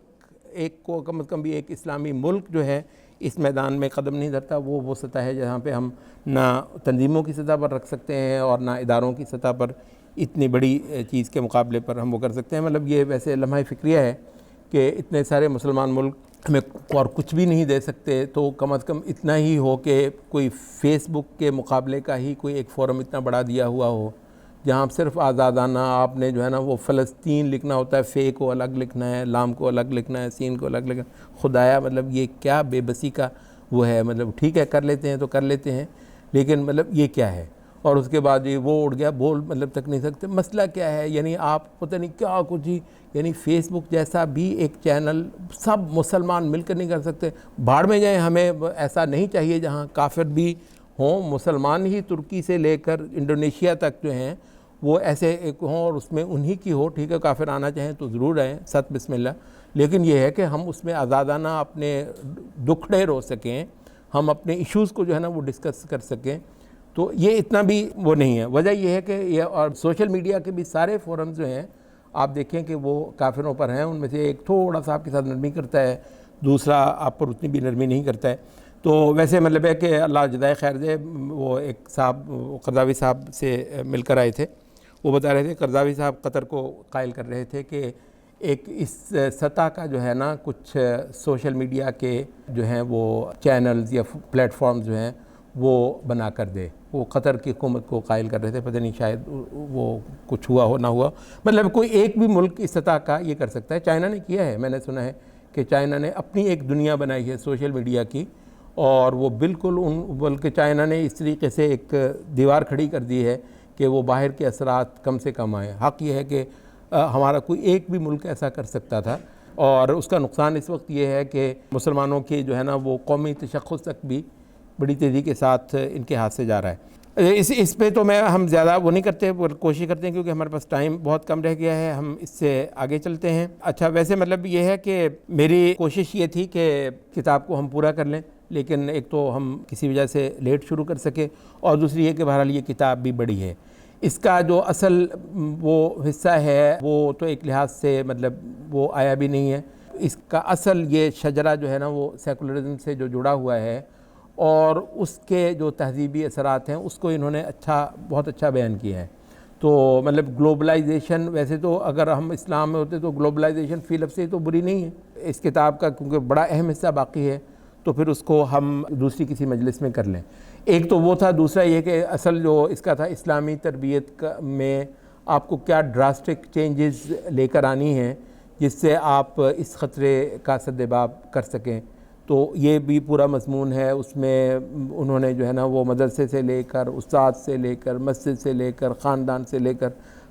ایک کو کم از کم بھی ایک اسلامی ملک جو ہے اس میدان میں قدم نہیں دھرتا، وہ سطح ہے جہاں پہ ہم نہ تنظیموں کی سطح پر رکھ سکتے ہیں اور نہ اداروں کی سطح پر اتنی بڑی چیز کے مقابلے پر ہم وہ کر سکتے ہیں۔ مطلب یہ ویسے لمحہ فکریہ ہے کہ اتنے سارے مسلمان ملک ہمیں اور کچھ بھی نہیں دے سکتے، تو کم از کم اتنا ہی ہو کہ کوئی فیس بک کے مقابلے کا ہی کوئی ایک فورم اتنا بڑا دیا ہوا ہو جہاں صرف آزادانہ آپ نے جو ہے نا وہ فلسطین لکھنا ہوتا ہے، فے کو الگ لکھنا ہے، لام کو الگ لکھنا ہے، سین کو الگ لکھنا ہے۔ خدایا مطلب یہ کیا بے بسی کا وہ ہے، مطلب ٹھیک ہے کر لیتے ہیں تو کر لیتے ہیں، لیکن مطلب یہ کیا ہے؟ اور اس کے بعد یہ وہ اڑ گیا، بول مطلب تک نہیں سکتے، مسئلہ کیا ہے؟ یعنی آپ پتہ نہیں کیا کچھ ہی، یعنی فیس بک جیسا بھی ایک چینل سب مسلمان مل کر نہیں کر سکتے۔ بھاڑ میں جائیں، ہمیں ایسا نہیں چاہیے جہاں کافر بھی ہوں، مسلمان ہی ترکی سے لے کر انڈونیشیا تک جو ہیں وہ ایسے ایک ہوں اور اس میں انہی کی ہو، ٹھیک ہے کافر آنا چاہیں تو ضرور آئیں، ست بسم اللہ، لیکن یہ ہے کہ ہم اس میں آزادانہ اپنے دکھڑے رو سکیں، ہم اپنے ایشوز کو جو ہے نا وہ ڈسکس کر سکیں، تو یہ اتنا بھی وہ نہیں ہے۔ وجہ یہ ہے کہ یہ اور سوشل میڈیا کے بھی سارے فورمز جو ہیں آپ دیکھیں کہ وہ کافروں پر ہیں، ان میں سے ایک تھوڑا سا آپ کے ساتھ نرمی کرتا ہے، دوسرا آپ پر اتنی بھی نرمی نہیں کرتا ہے۔ تو ویسے مطلب ہے کہ اللہ جزائے خیر دے، وہ ایک صاحب قرضاوی صاحب سے مل کر آئے تھے، وہ بتا رہے تھے، قرضاوی صاحب قطر کو قائل کر رہے تھے کہ ایک اس سطح کا جو ہے نا کچھ سوشل میڈیا کے جو ہیں وہ چینلز یا پلیٹ فارمز جو ہیں وہ بنا کر دے، وہ قطر کی حکومت کو قائل کر رہے تھے، پتہ نہیں شاید وہ کچھ ہوا ہو نہ ہوا، مطلب کوئی ایک بھی ملک اس سطح کا یہ کر سکتا ہے۔ چائنا نے کیا ہے، میں نے سنا ہے کہ چائنا نے اپنی ایک دنیا بنائی ہے سوشل میڈیا کی، اور وہ بالکل بلکہ چائنا نے اس طریقے سے ایک دیوار کھڑی کر دی ہے کہ وہ باہر کے اثرات کم سے کم آئیں۔ حق یہ ہے کہ ہمارا کوئی ایک بھی ملک ایسا کر سکتا تھا، اور اس کا نقصان اس وقت یہ ہے کہ مسلمانوں کے جو ہے نا وہ قومی تشخص تک بھی بڑی تیزی کے ساتھ ان کے ہاتھ سے جا رہا ہے۔ اس پہ تو ہم زیادہ وہ نہیں کرتے، کوشش کرتے ہیں کیونکہ ہمارے پاس ٹائم بہت کم رہ گیا ہے، ہم اس سے آگے چلتے ہیں۔ اچھا ویسے مطلب یہ ہے کہ میری کوشش یہ تھی کہ کتاب کو ہم پورا کر لیں، لیکن ایک تو ہم کسی وجہ سے لیٹ شروع کر سکے، اور دوسری یہ کہ بہرحال یہ کتاب بھی بڑی ہے، اس کا جو اصل وہ حصہ ہے وہ تو ایک لحاظ سے مطلب وہ آیا بھی نہیں ہے۔ اس کا اصل یہ شجرہ جو ہے نا وہ سیکولرزم سے جو جڑا ہوا ہے، اور اس کے جو تہذیبی اثرات ہیں اس کو انہوں نے بہت اچھا بیان کیا ہے۔ تو مطلب گلوبلائزیشن، ویسے تو اگر ہم اسلام میں ہوتے تو گلوبلائزیشن فی لفظ سے تو بری نہیں ہے، اس کتاب کا کیونکہ بڑا اہم حصہ باقی ہے تو پھر اس کو ہم دوسری کسی مجلس میں کر لیں۔ ایک تو وہ تھا، دوسرا یہ کہ اصل جو اس کا تھا اسلامی تربیت میں آپ کو کیا ڈراسٹک چینجز لے کر آنی ہیں جس سے آپ اس خطرے کا سدباب کر سکیں، تو یہ بھی پورا مضمون ہے۔ اس میں انہوں نے جو ہے نا وہ مدرسے سے لے کر، استاد سے لے کر، مسجد سے لے کر، خاندان سے لے کر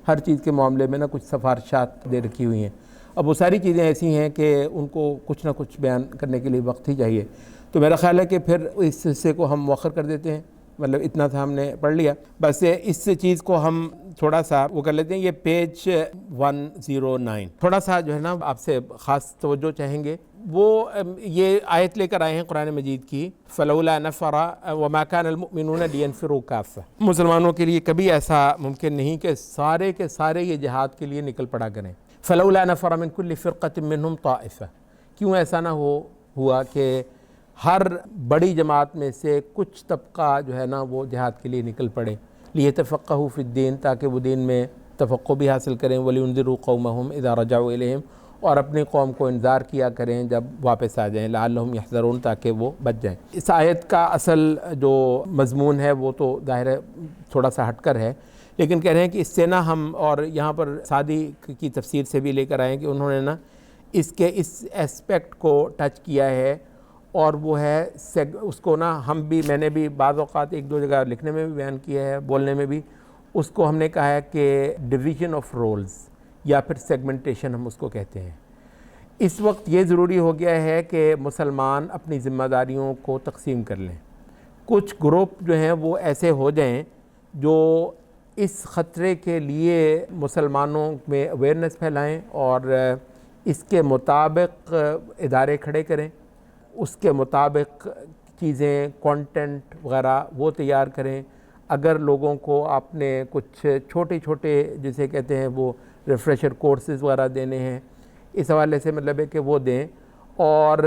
ہر چیز کے معاملے میں نا کچھ سفارشات دے رکھی ہوئی ہیں۔ اب وہ ساری چیزیں ایسی ہیں کہ ان کو کچھ نہ کچھ بیان کرنے کے لیے وقت ہی چاہیے، تو میرا خیال ہے کہ پھر اس حصے کو ہم مؤخر کر دیتے ہیں، مطلب اتنا تھا ہم نے پڑھ لیا، بس اس چیز کو ہم تھوڑا سا وہ کر لیتے ہیں۔ یہ پیج 109 تھوڑا سا جو ہے نا آپ سے خاص توجہ چاہیں گے، وہ یہ آیت لے کر آئے ہیں قرآن مجید کی، فَلَوْلَا نَفَرَ وَمَا كَانَ الْمُؤْمِنُونَ لِيَنْفِرُوا كَافَّةً، مسلمانوں کے لیے کبھی ایسا ممکن نہیں کہ سارے کے سارے یہ جہاد کے لیے نکل پڑا کریں۔ فَلَوْلَا نَفَرَ مِنْ كُلِّ فِرْقَةٍ مِّنْهُمْ طَائِفَةٌ، کیوں ایسا نہ ہوا کہ ہر بڑی جماعت میں سے کچھ طبقہ جو ہے نا وہ جہاد کے لیے نکل پڑے، لِيَتَفَقَّهُوا فِي الدِّينِ، تاکہ وہ دین میں تفقہ بھی حاصل کریں، وَلِيُنذِرُوا قَوْمَهُمْ إِذَا رَجَعُوا إِلَيْهِمْ، اور اپنی قوم کو انذار کیا کریں جب واپس آ جائیں، لَعَلَّهُمْ يَحْذَرُونَ، تاکہ وہ بچ جائیں۔ اس آیت کا اصل جو مضمون ہے وہ تو ظاہر ہے تھوڑا سا ہٹ کر ہے، لیکن کہہ رہے ہیں کہ اس سے نا ہم، اور یہاں پر سعدی کی تفسیر سے بھی لے کر آئے ہیں کہ انہوں نے نا اس کے اس ایسپیکٹ کو ٹچ کیا ہے، اور وہ ہے اس کو نا ہم بھی، میں نے بھی بعض اوقات ایک دو جگہ لکھنے میں بھی بیان کیا ہے، بولنے میں بھی، اس کو ہم نے کہا ہے کہ ڈویژن آف رولز، یا پھر سیگمنٹیشن ہم اس کو کہتے ہیں۔ اس وقت یہ ضروری ہو گیا ہے کہ مسلمان اپنی ذمہ داریوں کو تقسیم کر لیں، کچھ گروپ جو ہیں وہ ایسے ہو جائیں جو اس خطرے کے لیے مسلمانوں میں اویئرنیس پھیلائیں، اور اس کے مطابق ادارے کھڑے کریں، اس کے مطابق چیزیں، کانٹینٹ وغیرہ وہ تیار کریں۔ اگر لوگوں کو آپ نے کچھ چھوٹے چھوٹے جسے کہتے ہیں وہ ریفریشر کورسز وغیرہ دینے ہیں، اس حوالے سے مطلب ہے کہ وہ دیں، اور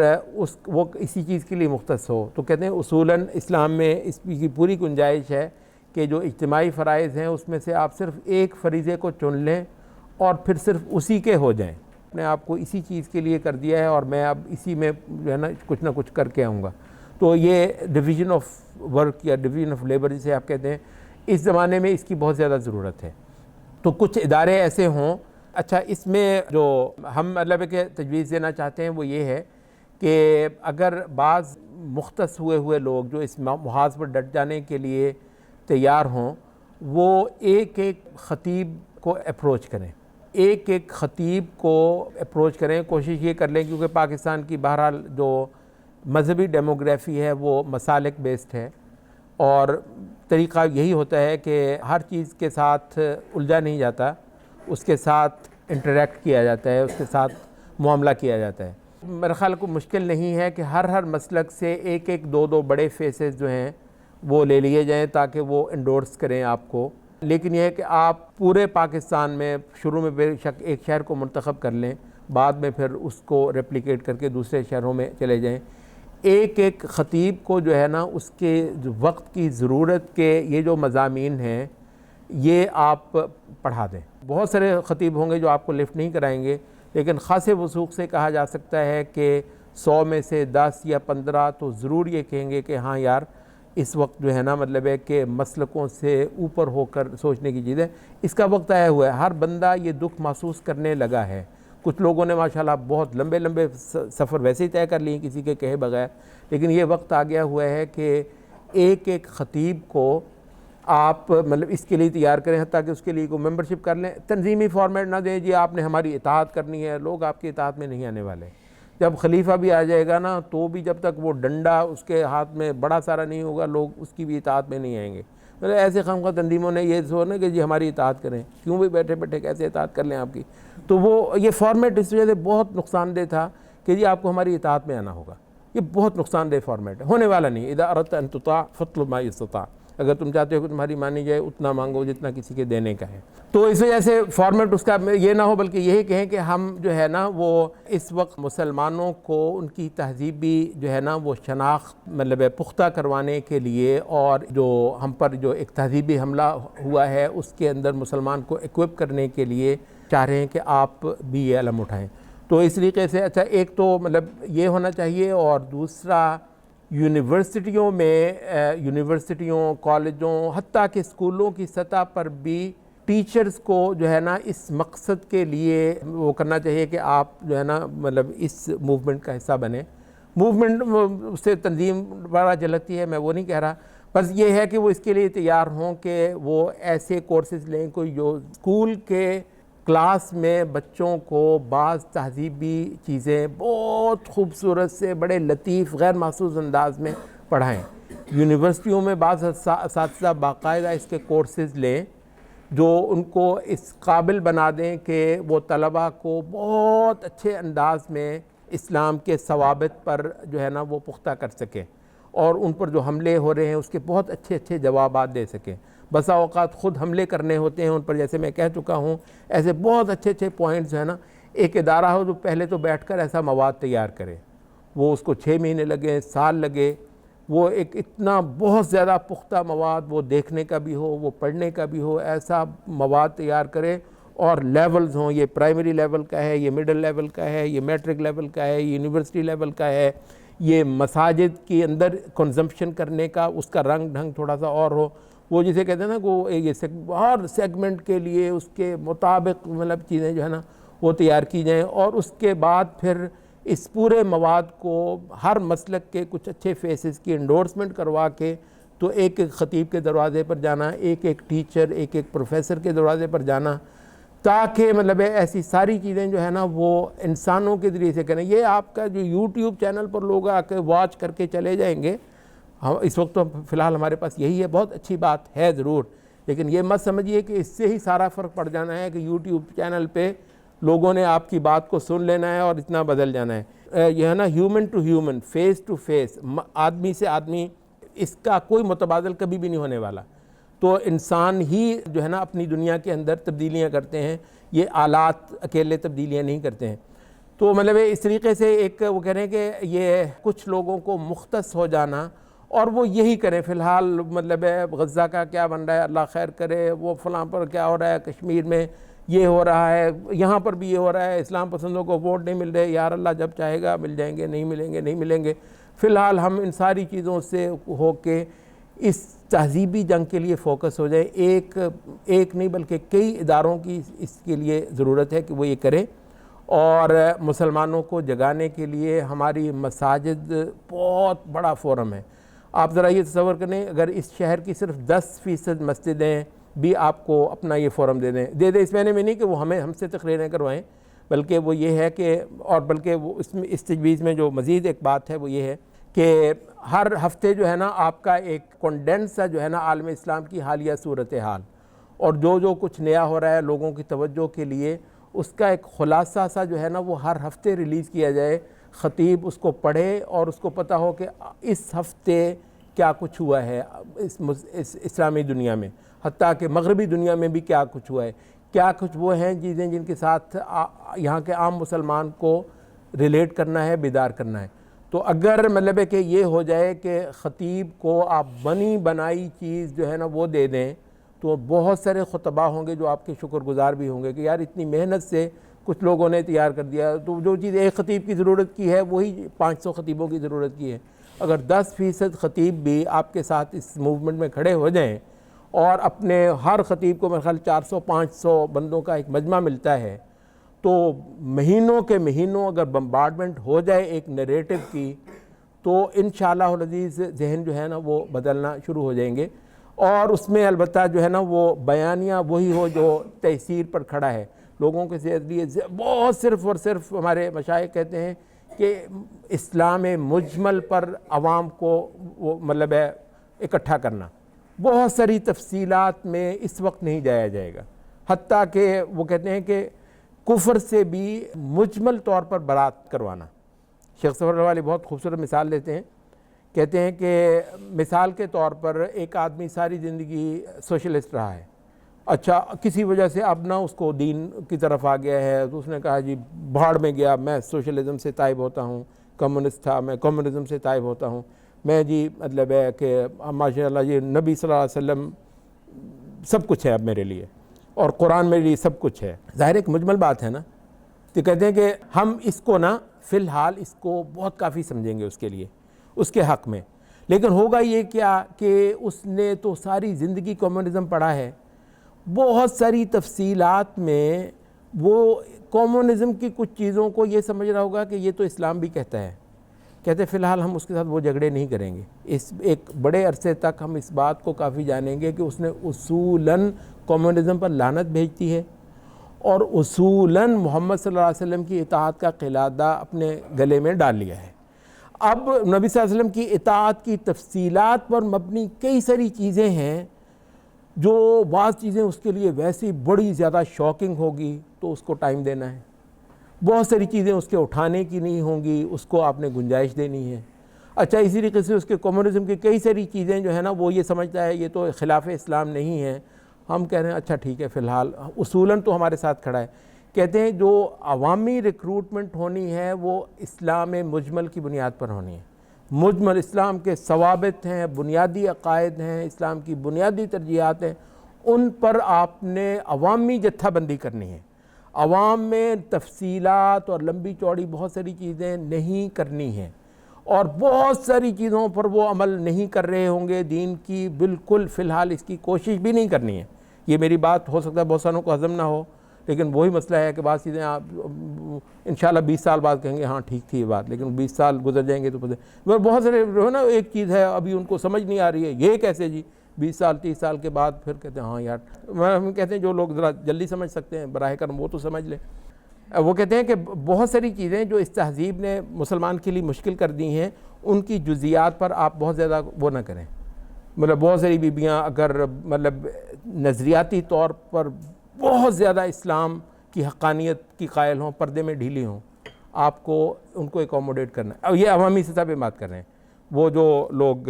وہ اسی چیز کے لیے مختص ہو، تو کہتے ہیں اصولاً اسلام میں اس کی پوری گنجائش ہے کہ جو اجتماعی فرائض ہیں اس میں سے آپ صرف ایک فریضے کو چن لیں اور پھر صرف اسی کے ہو جائیں، اپنے آپ کو اسی چیز کے لیے کر دیا ہے اور میں اب اسی میں جو ہے نا کچھ نہ کچھ کر کے آؤں گا. تو یہ ڈویژن آف ورک یا ڈویژن آف لیبر جسے آپ کہتے ہیں، اس زمانے میں اس کی بہت زیادہ ضرورت ہے. تو کچھ ادارے ایسے ہوں. اچھا، اس میں جو ہم مطلب کہ تجویز دینا چاہتے ہیں وہ یہ ہے کہ اگر بعض مختص ہوئے لوگ جو اس محاذ پر ڈٹ جانے کے لیے تیار ہوں، وہ ایک خطیب کو اپروچ کریں، ایک خطیب کو اپروچ کریں. کوشش یہ کر لیں، کیونکہ پاکستان کی بہرحال جو مذہبی ڈیموگرافی ہے وہ مسالک بیسڈ ہے، اور طریقہ یہی ہوتا ہے کہ ہر چیز کے ساتھ الجھا نہیں جاتا، اس کے ساتھ انٹریکٹ کیا جاتا ہے، اس کے ساتھ معاملہ کیا جاتا ہے. میرے خیال کو مشکل نہیں ہے کہ ہر مسلک سے ایک دو بڑے فیسز جو ہیں وہ لے لیے جائیں تاکہ وہ انڈورس کریں آپ کو. لیکن یہ ہے کہ آپ پورے پاکستان میں شروع میں بے شک ایک شہر کو منتخب کر لیں، بعد میں پھر اس کو ریپلیکیٹ کر کے دوسرے شہروں میں چلے جائیں. ایک خطیب کو جو ہے نا اس کے وقت کی ضرورت کے یہ جو مضامین ہیں یہ آپ پڑھا دیں. بہت سارے خطیب ہوں گے جو آپ کو لفٹ نہیں کرائیں گے، لیکن خاصے وثوق سے کہا جا سکتا ہے کہ 100 میں سے 10 یا 15 تو ضرور یہ کہیں گے کہ ہاں یار اس وقت جو ہے نا مطلب ہے کہ مسلکوں سے اوپر ہو کر سوچنے کی چیز ہے. اس کا وقت آیا ہوا ہے، ہر بندہ یہ دکھ محسوس کرنے لگا ہے. کچھ لوگوں نے ماشاءاللہ بہت لمبے سفر ویسے ہی طے کر لیے کسی کے کہے بغیر، لیکن یہ وقت آ گیا ہوا ہے کہ ایک خطیب کو آپ مطلب اس کے لیے تیار کریں، حتیٰ کہ اس کے لیے کوئی ممبرشپ کر لیں. تنظیمی فارمیٹ نہ دیں جی آپ نے ہماری اطاعت کرنی ہے، لوگ آپ کی اطاعت میں نہیں آنے والے. جب خلیفہ بھی آ جائے گا نا تو بھی جب تک وہ ڈنڈا اس کے ہاتھ میں بڑا سارا نہیں ہوگا لوگ اس کی بھی اطاعت میں نہیں آئیں گے. مطلب ایسے خواہ تنظیموں نے یہ سوچنا کہ جی ہماری اطاعت کریں، کیوں بھی بیٹھے کیسے اطاعت کر لیں آپ کی. تو وہ یہ فارمیٹ اس وجہ سے بہت نقصان دہ تھا کہ جی آپ کو ہماری اطاعت میں آنا ہوگا. یہ بہت نقصان دہ فارمیٹ ہے، ہونے والا نہیں. اذا اردت ان تطاع فاطلب ما استطاع، اگر تم چاہتے ہو کہ تمہاری مانی جائے اتنا مانگو جتنا کسی کے دینے کا ہے. تو اس وجہ سے فارمیٹ اس کا یہ نہ ہو، بلکہ یہی کہیں کہ ہم جو ہے نا وہ اس وقت مسلمانوں کو ان کی تہذیبی جو ہے نا وہ شناخت مطلب پختہ کروانے کے لیے، اور جو ہم پر جو ایک تہذیبی حملہ ہوا ہے اس کے اندر مسلمان کو ایکوپ کرنے کے لیے چاہ رہے ہیں کہ آپ بھی یہ علم اٹھائیں. تو اس طریقے سے اچھا ایک تو مطلب یہ ہونا چاہیے، اور دوسرا یونیورسٹیوں میں یونیورسٹیوں کالجوں حتیٰ کہ اسکولوں کی سطح پر بھی ٹیچرز کو جو ہے نا اس مقصد کے لیے وہ کرنا چاہیے کہ آپ جو ہے نا مطلب اس موومنٹ کا حصہ بنیں. موومنٹ سے تنظیم بڑا جھلکتی ہے، میں وہ نہیں کہہ رہا، بس یہ ہے کہ وہ اس کے لیے تیار ہوں کہ وہ ایسے کورسز لیں کوئی جو اسکول کے کلاس میں بچوں کو بعض تہذیبی چیزیں بہت خوبصورت سے بڑے لطیف غیر محسوس انداز میں پڑھائیں. یونیورسٹیوں میں بعض اساتذہ باقاعدہ اس کے کورسز لیں جو ان کو اس قابل بنا دیں کہ وہ طلباء کو بہت اچھے انداز میں اسلام کے ثوابت پر جو ہے نا وہ پختہ کر سکیں، اور ان پر جو حملے ہو رہے ہیں اس کے بہت اچھے جوابات دے سکیں. بسا اوقات خود حملے کرنے ہوتے ہیں ان پر، جیسے میں کہہ چکا ہوں. ایسے بہت اچھے پوائنٹس جو ہے نا، ایک ادارہ ہو جو پہلے تو بیٹھ کر ایسا مواد تیار کرے، وہ اس کو 6 مہینے لگے، سال لگے، وہ ایک اتنا بہت زیادہ پختہ مواد وہ دیکھنے کا بھی ہو، وہ پڑھنے کا بھی ہو، ایسا مواد تیار کرے. اور لیولز ہوں، یہ پرائمری لیول کا ہے، یہ مڈل لیول کا ہے، یہ میٹرک لیول کا ہے، یہ یونیورسٹی لیول کا ہے، یہ مساجد کے اندر کنزمپشن کرنے کا اس کا رنگ ڈھنگ تھوڑا سا اور ہو. وہ جسے کہتے ہیں نا کہ یہ ہر سیگمنٹ کے لیے اس کے مطابق مطلب چیزیں جو ہے نا وہ تیار کی جائیں. اور اس کے بعد پھر اس پورے مواد کو ہر مسلک کے کچھ اچھے فیسز کی انڈورسمنٹ کروا کے تو ایک خطیب کے دروازے پر جانا، ایک ٹیچر، ایک پروفیسر کے دروازے پر جانا، تاکہ مطلب ایسی ساری چیزیں جو ہے نا وہ انسانوں کے ذریعے سے کریں. یہ آپ کا جو یوٹیوب چینل پر لوگ آ کے واچ کر کے چلے جائیں گے، اس وقت تو فی الحال ہمارے پاس یہی ہے، بہت اچھی بات ہے ضرور، لیکن یہ مت سمجھیے کہ اس سے ہی سارا فرق پڑ جانا ہے کہ یوٹیوب چینل پہ لوگوں نے آپ کی بات کو سن لینا ہے اور اتنا بدل جانا ہے. یہ ہے نا human to human, face to face, آدمی سے آدمی، اس کا کوئی متبادل کبھی بھی نہیں ہونے والا. تو انسان ہی جو ہے نا اپنی دنیا کے اندر تبدیلیاں کرتے ہیں، یہ آلات اکیلے تبدیلیاں نہیں کرتے ہیں. تو مطلب اس طریقے سے ایک وہ کہہ رہے ہیں کہ یہ کچھ لوگوں کو مختص ہو جانا، اور وہ یہی کریں. فی الحال مطلب غزہ کا کیا بن رہا ہے اللہ خیر کرے، وہ فلاں پر کیا ہو رہا ہے کشمیر میں، یہ ہو رہا ہے، یہاں پر بھی یہ ہو رہا ہے، اسلام پسندوں کو ووٹ نہیں مل رہے، یار اللہ جب چاہے گا مل جائیں گے، نہیں ملیں گے نہیں ملیں گے۔ فی الحال ہم ان ساری چیزوں سے ہو کے اس تہذیبی جنگ کے لیے فوکس ہو جائیں۔ ایک نہیں بلکہ کئی اداروں کی اس کے لیے ضرورت ہے کہ وہ یہ کریں، اور مسلمانوں کو جگانے کے لیے ہماری مساجد بہت بڑا فورم ہے۔ آپ ذرا یہ تصور کریں، اگر اس شہر کی صرف 10% مسجدیں بھی آپ کو اپنا یہ فورم دے دیں اس معنی میں نہیں کہ وہ ہم سے تقریریں کروائیں، بلکہ وہ یہ ہے کہ، اور بلکہ وہ اس تجویز میں جو مزید ایک بات ہے وہ یہ ہے کہ ہر ہفتے جو ہے نا آپ کا ایک کنڈینس سا جو ہے نا عالم اسلام کی حالیہ صورتحال اور جو کچھ نیا ہو رہا ہے لوگوں کی توجہ کے لیے، اس کا ایک خلاصہ سا جو ہے نا وہ ہر ہفتے ریلیز کیا جائے، خطیب اس کو پڑھے اور اس کو پتہ ہو کہ اس ہفتے کیا کچھ ہوا ہے اس اسلامی دنیا میں، حتیٰ کہ مغربی دنیا میں بھی کیا کچھ ہوا ہے، کیا کچھ وہ ہیں چیزیں جن کے ساتھ یہاں کے عام مسلمان کو ریلیٹ کرنا ہے، بیدار کرنا ہے۔ تو اگر مطلب ہے کہ یہ ہو جائے کہ خطیب کو آپ بنی بنائی چیز جو ہے نا وہ دے دیں، تو بہت سارے خطباء ہوں گے جو آپ کے شکر گزار بھی ہوں گے کہ یار اتنی محنت سے کچھ لوگوں نے تیار کر دیا۔ تو جو چیز ایک خطیب کی ضرورت کی ہے وہی 500 خطیبوں کی ضرورت کی ہے۔ اگر 10% خطیب بھی آپ کے ساتھ اس موومنٹ میں کھڑے ہو جائیں اور اپنے ہر خطیب کو میرے خیال 400-500 بندوں کا ایک مجمع ملتا ہے، تو مہینوں کے مہینوں اگر بمبارڈمنٹ ہو جائے ایک نیریٹو کی، تو انشاءاللہ العزیز ذہن جو ہے نا وہ بدلنا شروع ہو جائیں گے، اور اس میں البتہ جو ہے نا وہ بیانیہ وہی ہو جو تحصیر پر کھڑا ہے لوگوں کے لیے۔ بہت صرف اور صرف ہمارے مشائخ کہتے ہیں کہ اسلام مجمل پر عوام کو وہ مطلب ہے اکٹھا کرنا، بہت ساری تفصیلات میں اس وقت نہیں جایا جائے گا، حتیٰ کہ وہ کہتے ہیں کہ کفر سے بھی مجمل طور پر برات کروانا۔ شیخ ظفر والی بہت خوبصورت مثال دیتے ہیں، کہتے ہیں کہ مثال کے طور پر ایک آدمی ساری زندگی سوشلسٹ رہا ہے، اچھا کسی وجہ سے اب نہ اس کو دین کی طرف آ گیا ہے، تو اس نے کہا جی بھاڑ میں گیا، میں سوشلزم سے تائب ہوتا ہوں، کمیونسٹ تھا میں کمیونزم سے تائب ہوتا ہوں، میں جی مطلب ہے کہ ماشاء اللہ یہ نبی صلی اللہ علیہ وسلم سب کچھ ہے اب میرے لیے، اور قرآن میرے لیے سب کچھ ہے۔ ظاہر ایک مجمل بات ہے نا، تو کہتے ہیں کہ ہم اس کو نا فی الحال اس کو بہت کافی سمجھیں گے اس کے لیے، اس کے حق میں، لیکن ہوگا یہ کیا کہ اس نے تو ساری زندگی کمیونزم پڑھا ہے، بہت ساری تفصیلات میں وہ کمیونزم کی کچھ چیزوں کو یہ سمجھ رہا ہوگا کہ یہ تو اسلام بھی کہتا ہے، کہتے فی الحال ہم اس کے ساتھ وہ جھگڑے نہیں کریں گے، اس ایک بڑے عرصے تک ہم اس بات کو کافی جانیں گے کہ اس نے اصولاً کمیونزم پر لعنت بھیجتی ہے، اور اصولاً محمد صلی اللہ علیہ وسلم کی اطاعت کا قلادہ اپنے گلے میں ڈال لیا ہے۔ اب نبی صلی اللہ علیہ وسلم کی اطاعت کی تفصیلات پر مبنی کئی ساری چیزیں ہیں جو بعض چیزیں اس کے لیے ویسی بڑی زیادہ شاکنگ ہوگی تو اس کو ٹائم دینا ہے، بہت ساری چیزیں اس کے اٹھانے کی نہیں ہوں گی، اس کو آپ نے گنجائش دینی ہے۔ اچھا اسی طریقے سے اس کے کمیونزم کی کئی ساری چیزیں جو ہے نا وہ یہ سمجھتا ہے یہ تو خلاف اسلام نہیں ہے، ہم کہہ رہے ہیں اچھا ٹھیک ہے فی الحال اصولاً تو ہمارے ساتھ کھڑا ہے۔ کہتے ہیں جو عوامی ریکروٹمنٹ ہونی ہے وہ اسلام مجمل کی بنیاد پر ہونی ہے، مجمل اسلام کے ثوابت ہیں، بنیادی عقائد ہیں، اسلام کی بنیادی ترجیحات ہیں، ان پر آپ نے عوامی جتھہ بندی کرنی ہے، عوام میں تفصیلات اور لمبی چوڑی بہت ساری چیزیں نہیں کرنی ہیں، اور بہت ساری چیزوں پر وہ عمل نہیں کر رہے ہوں گے دین کی، بالکل فی الحال اس کی کوشش بھی نہیں کرنی ہے۔ یہ میری بات ہو سکتا ہے بہت ساروں کو ہضم نہ ہو، لیکن وہی مسئلہ ہے کہ بعض چیزیں آپ انشاءاللہ 20 سال بعد کہیں گے ہاں ٹھیک تھی یہ بات، لیکن 20 سال گزر جائیں گے تو پتہ بہت سارے جو ہے نا ایک چیز ہے ابھی ان کو سمجھ نہیں آ رہی ہے، یہ کیسے جی 20 سال 30 سال کے بعد پھر کہتے ہیں ہاں یار، ہم کہتے ہیں جو لوگ ذرا جلدی سمجھ سکتے ہیں براہ کرم وہ تو سمجھ لیں۔ وہ کہتے ہیں کہ بہت ساری چیزیں جو اس تہذیب نے مسلمان کے لیے مشکل کر دی ہیں ان کی جزیات پر آپ بہت زیادہ وہ نہ کریں، مطلب بہت ساری بیبیاں اگر مطلب نظریاتی طور پر بہت زیادہ اسلام کی حقانیت کی قائل ہوں، پردے میں ڈھیلی ہوں، آپ کو ان کو اکوموڈیٹ کرنا ہے۔ اب یہ عوامی سطح پہ بات کر رہے ہیں، وہ جو لوگ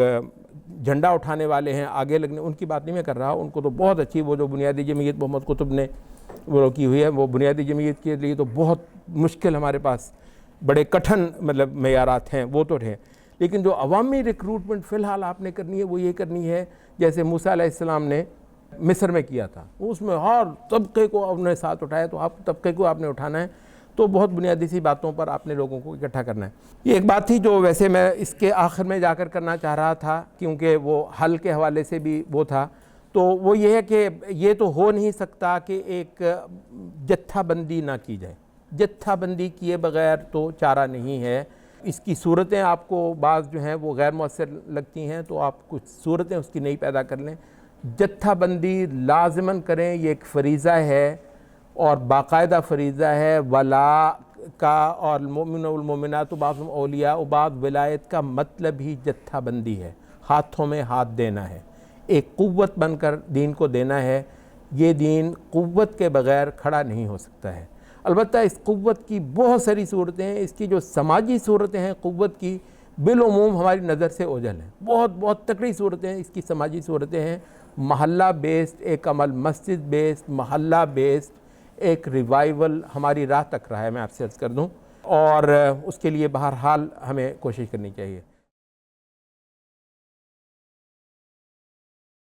جھنڈا اٹھانے والے ہیں آگے لگنے ان کی بات نہیں میں کر رہا، ان کو تو بہت اچھی وہ جو بنیادی جمعیت محمد قطب نے وہ کی ہوئی ہے، وہ بنیادی جمعیت کے لیے تو بہت مشکل ہمارے پاس بڑے کٹھن مطلب معیارات ہیں وہ تو ہیں، لیکن جو عوامی ریکروٹمنٹ فی الحال آپ نے کرنی ہے وہ یہ کرنی ہے جیسے موسیٰ علیہ السلام نے مصر میں کیا تھا، اس میں ہر طبقے کو آپ نے ساتھ اٹھایا، تو آپ طبقے کو آپ نے اٹھانا ہے، تو بہت بنیادی سی باتوں پر آپ نے لوگوں کو اکٹھا کرنا ہے۔ یہ ایک بات تھی جو ویسے میں اس کے آخر میں جا کر کرنا چاہ رہا تھا، کیونکہ وہ حل کے حوالے سے بھی وہ تھا، تو وہ یہ ہے کہ یہ تو ہو نہیں سکتا کہ ایک جتھا بندی نہ کی جائے، جتھا بندی کیے بغیر تو چارہ نہیں ہے۔ اس کی صورتیں آپ کو بعض جو ہیں وہ غیر مؤثر لگتی ہیں، تو آپ کچھ صورتیں اس کی نئی پیدا کر لیں، جتھا بندی لازماً کریں، یہ ایک فریضہ ہے اور باقاعدہ فریضہ ہے ولا کا، اور المؤمن والمؤمنات بعضهم اولیاء و بعض، ولایت کا مطلب ہی جتھا بندی ہے، ہاتھوں میں ہاتھ دینا ہے، ایک قوت بن کر دین کو دینا ہے۔ یہ دین قوت کے بغیر کھڑا نہیں ہو سکتا ہے۔ البتہ اس قوت کی بہت ساری صورتیں ہیں، اس کی جو سماجی صورتیں ہیں قوت کی، بالعموم ہماری نظر سے اوجھل ہیں، بہت بہت تکڑی صورتیں اس کی سماجی صورتیں ہیں۔ محلہ بیسڈ ایک عمل، مسجد بیسڈ، محلہ بیسڈ ایک ریوائیول ہماری راہ تک رہا ہے، میں آپ سے عرض کر دوں، اور اس کے لیے بہرحال ہمیں کوشش کرنی چاہیے۔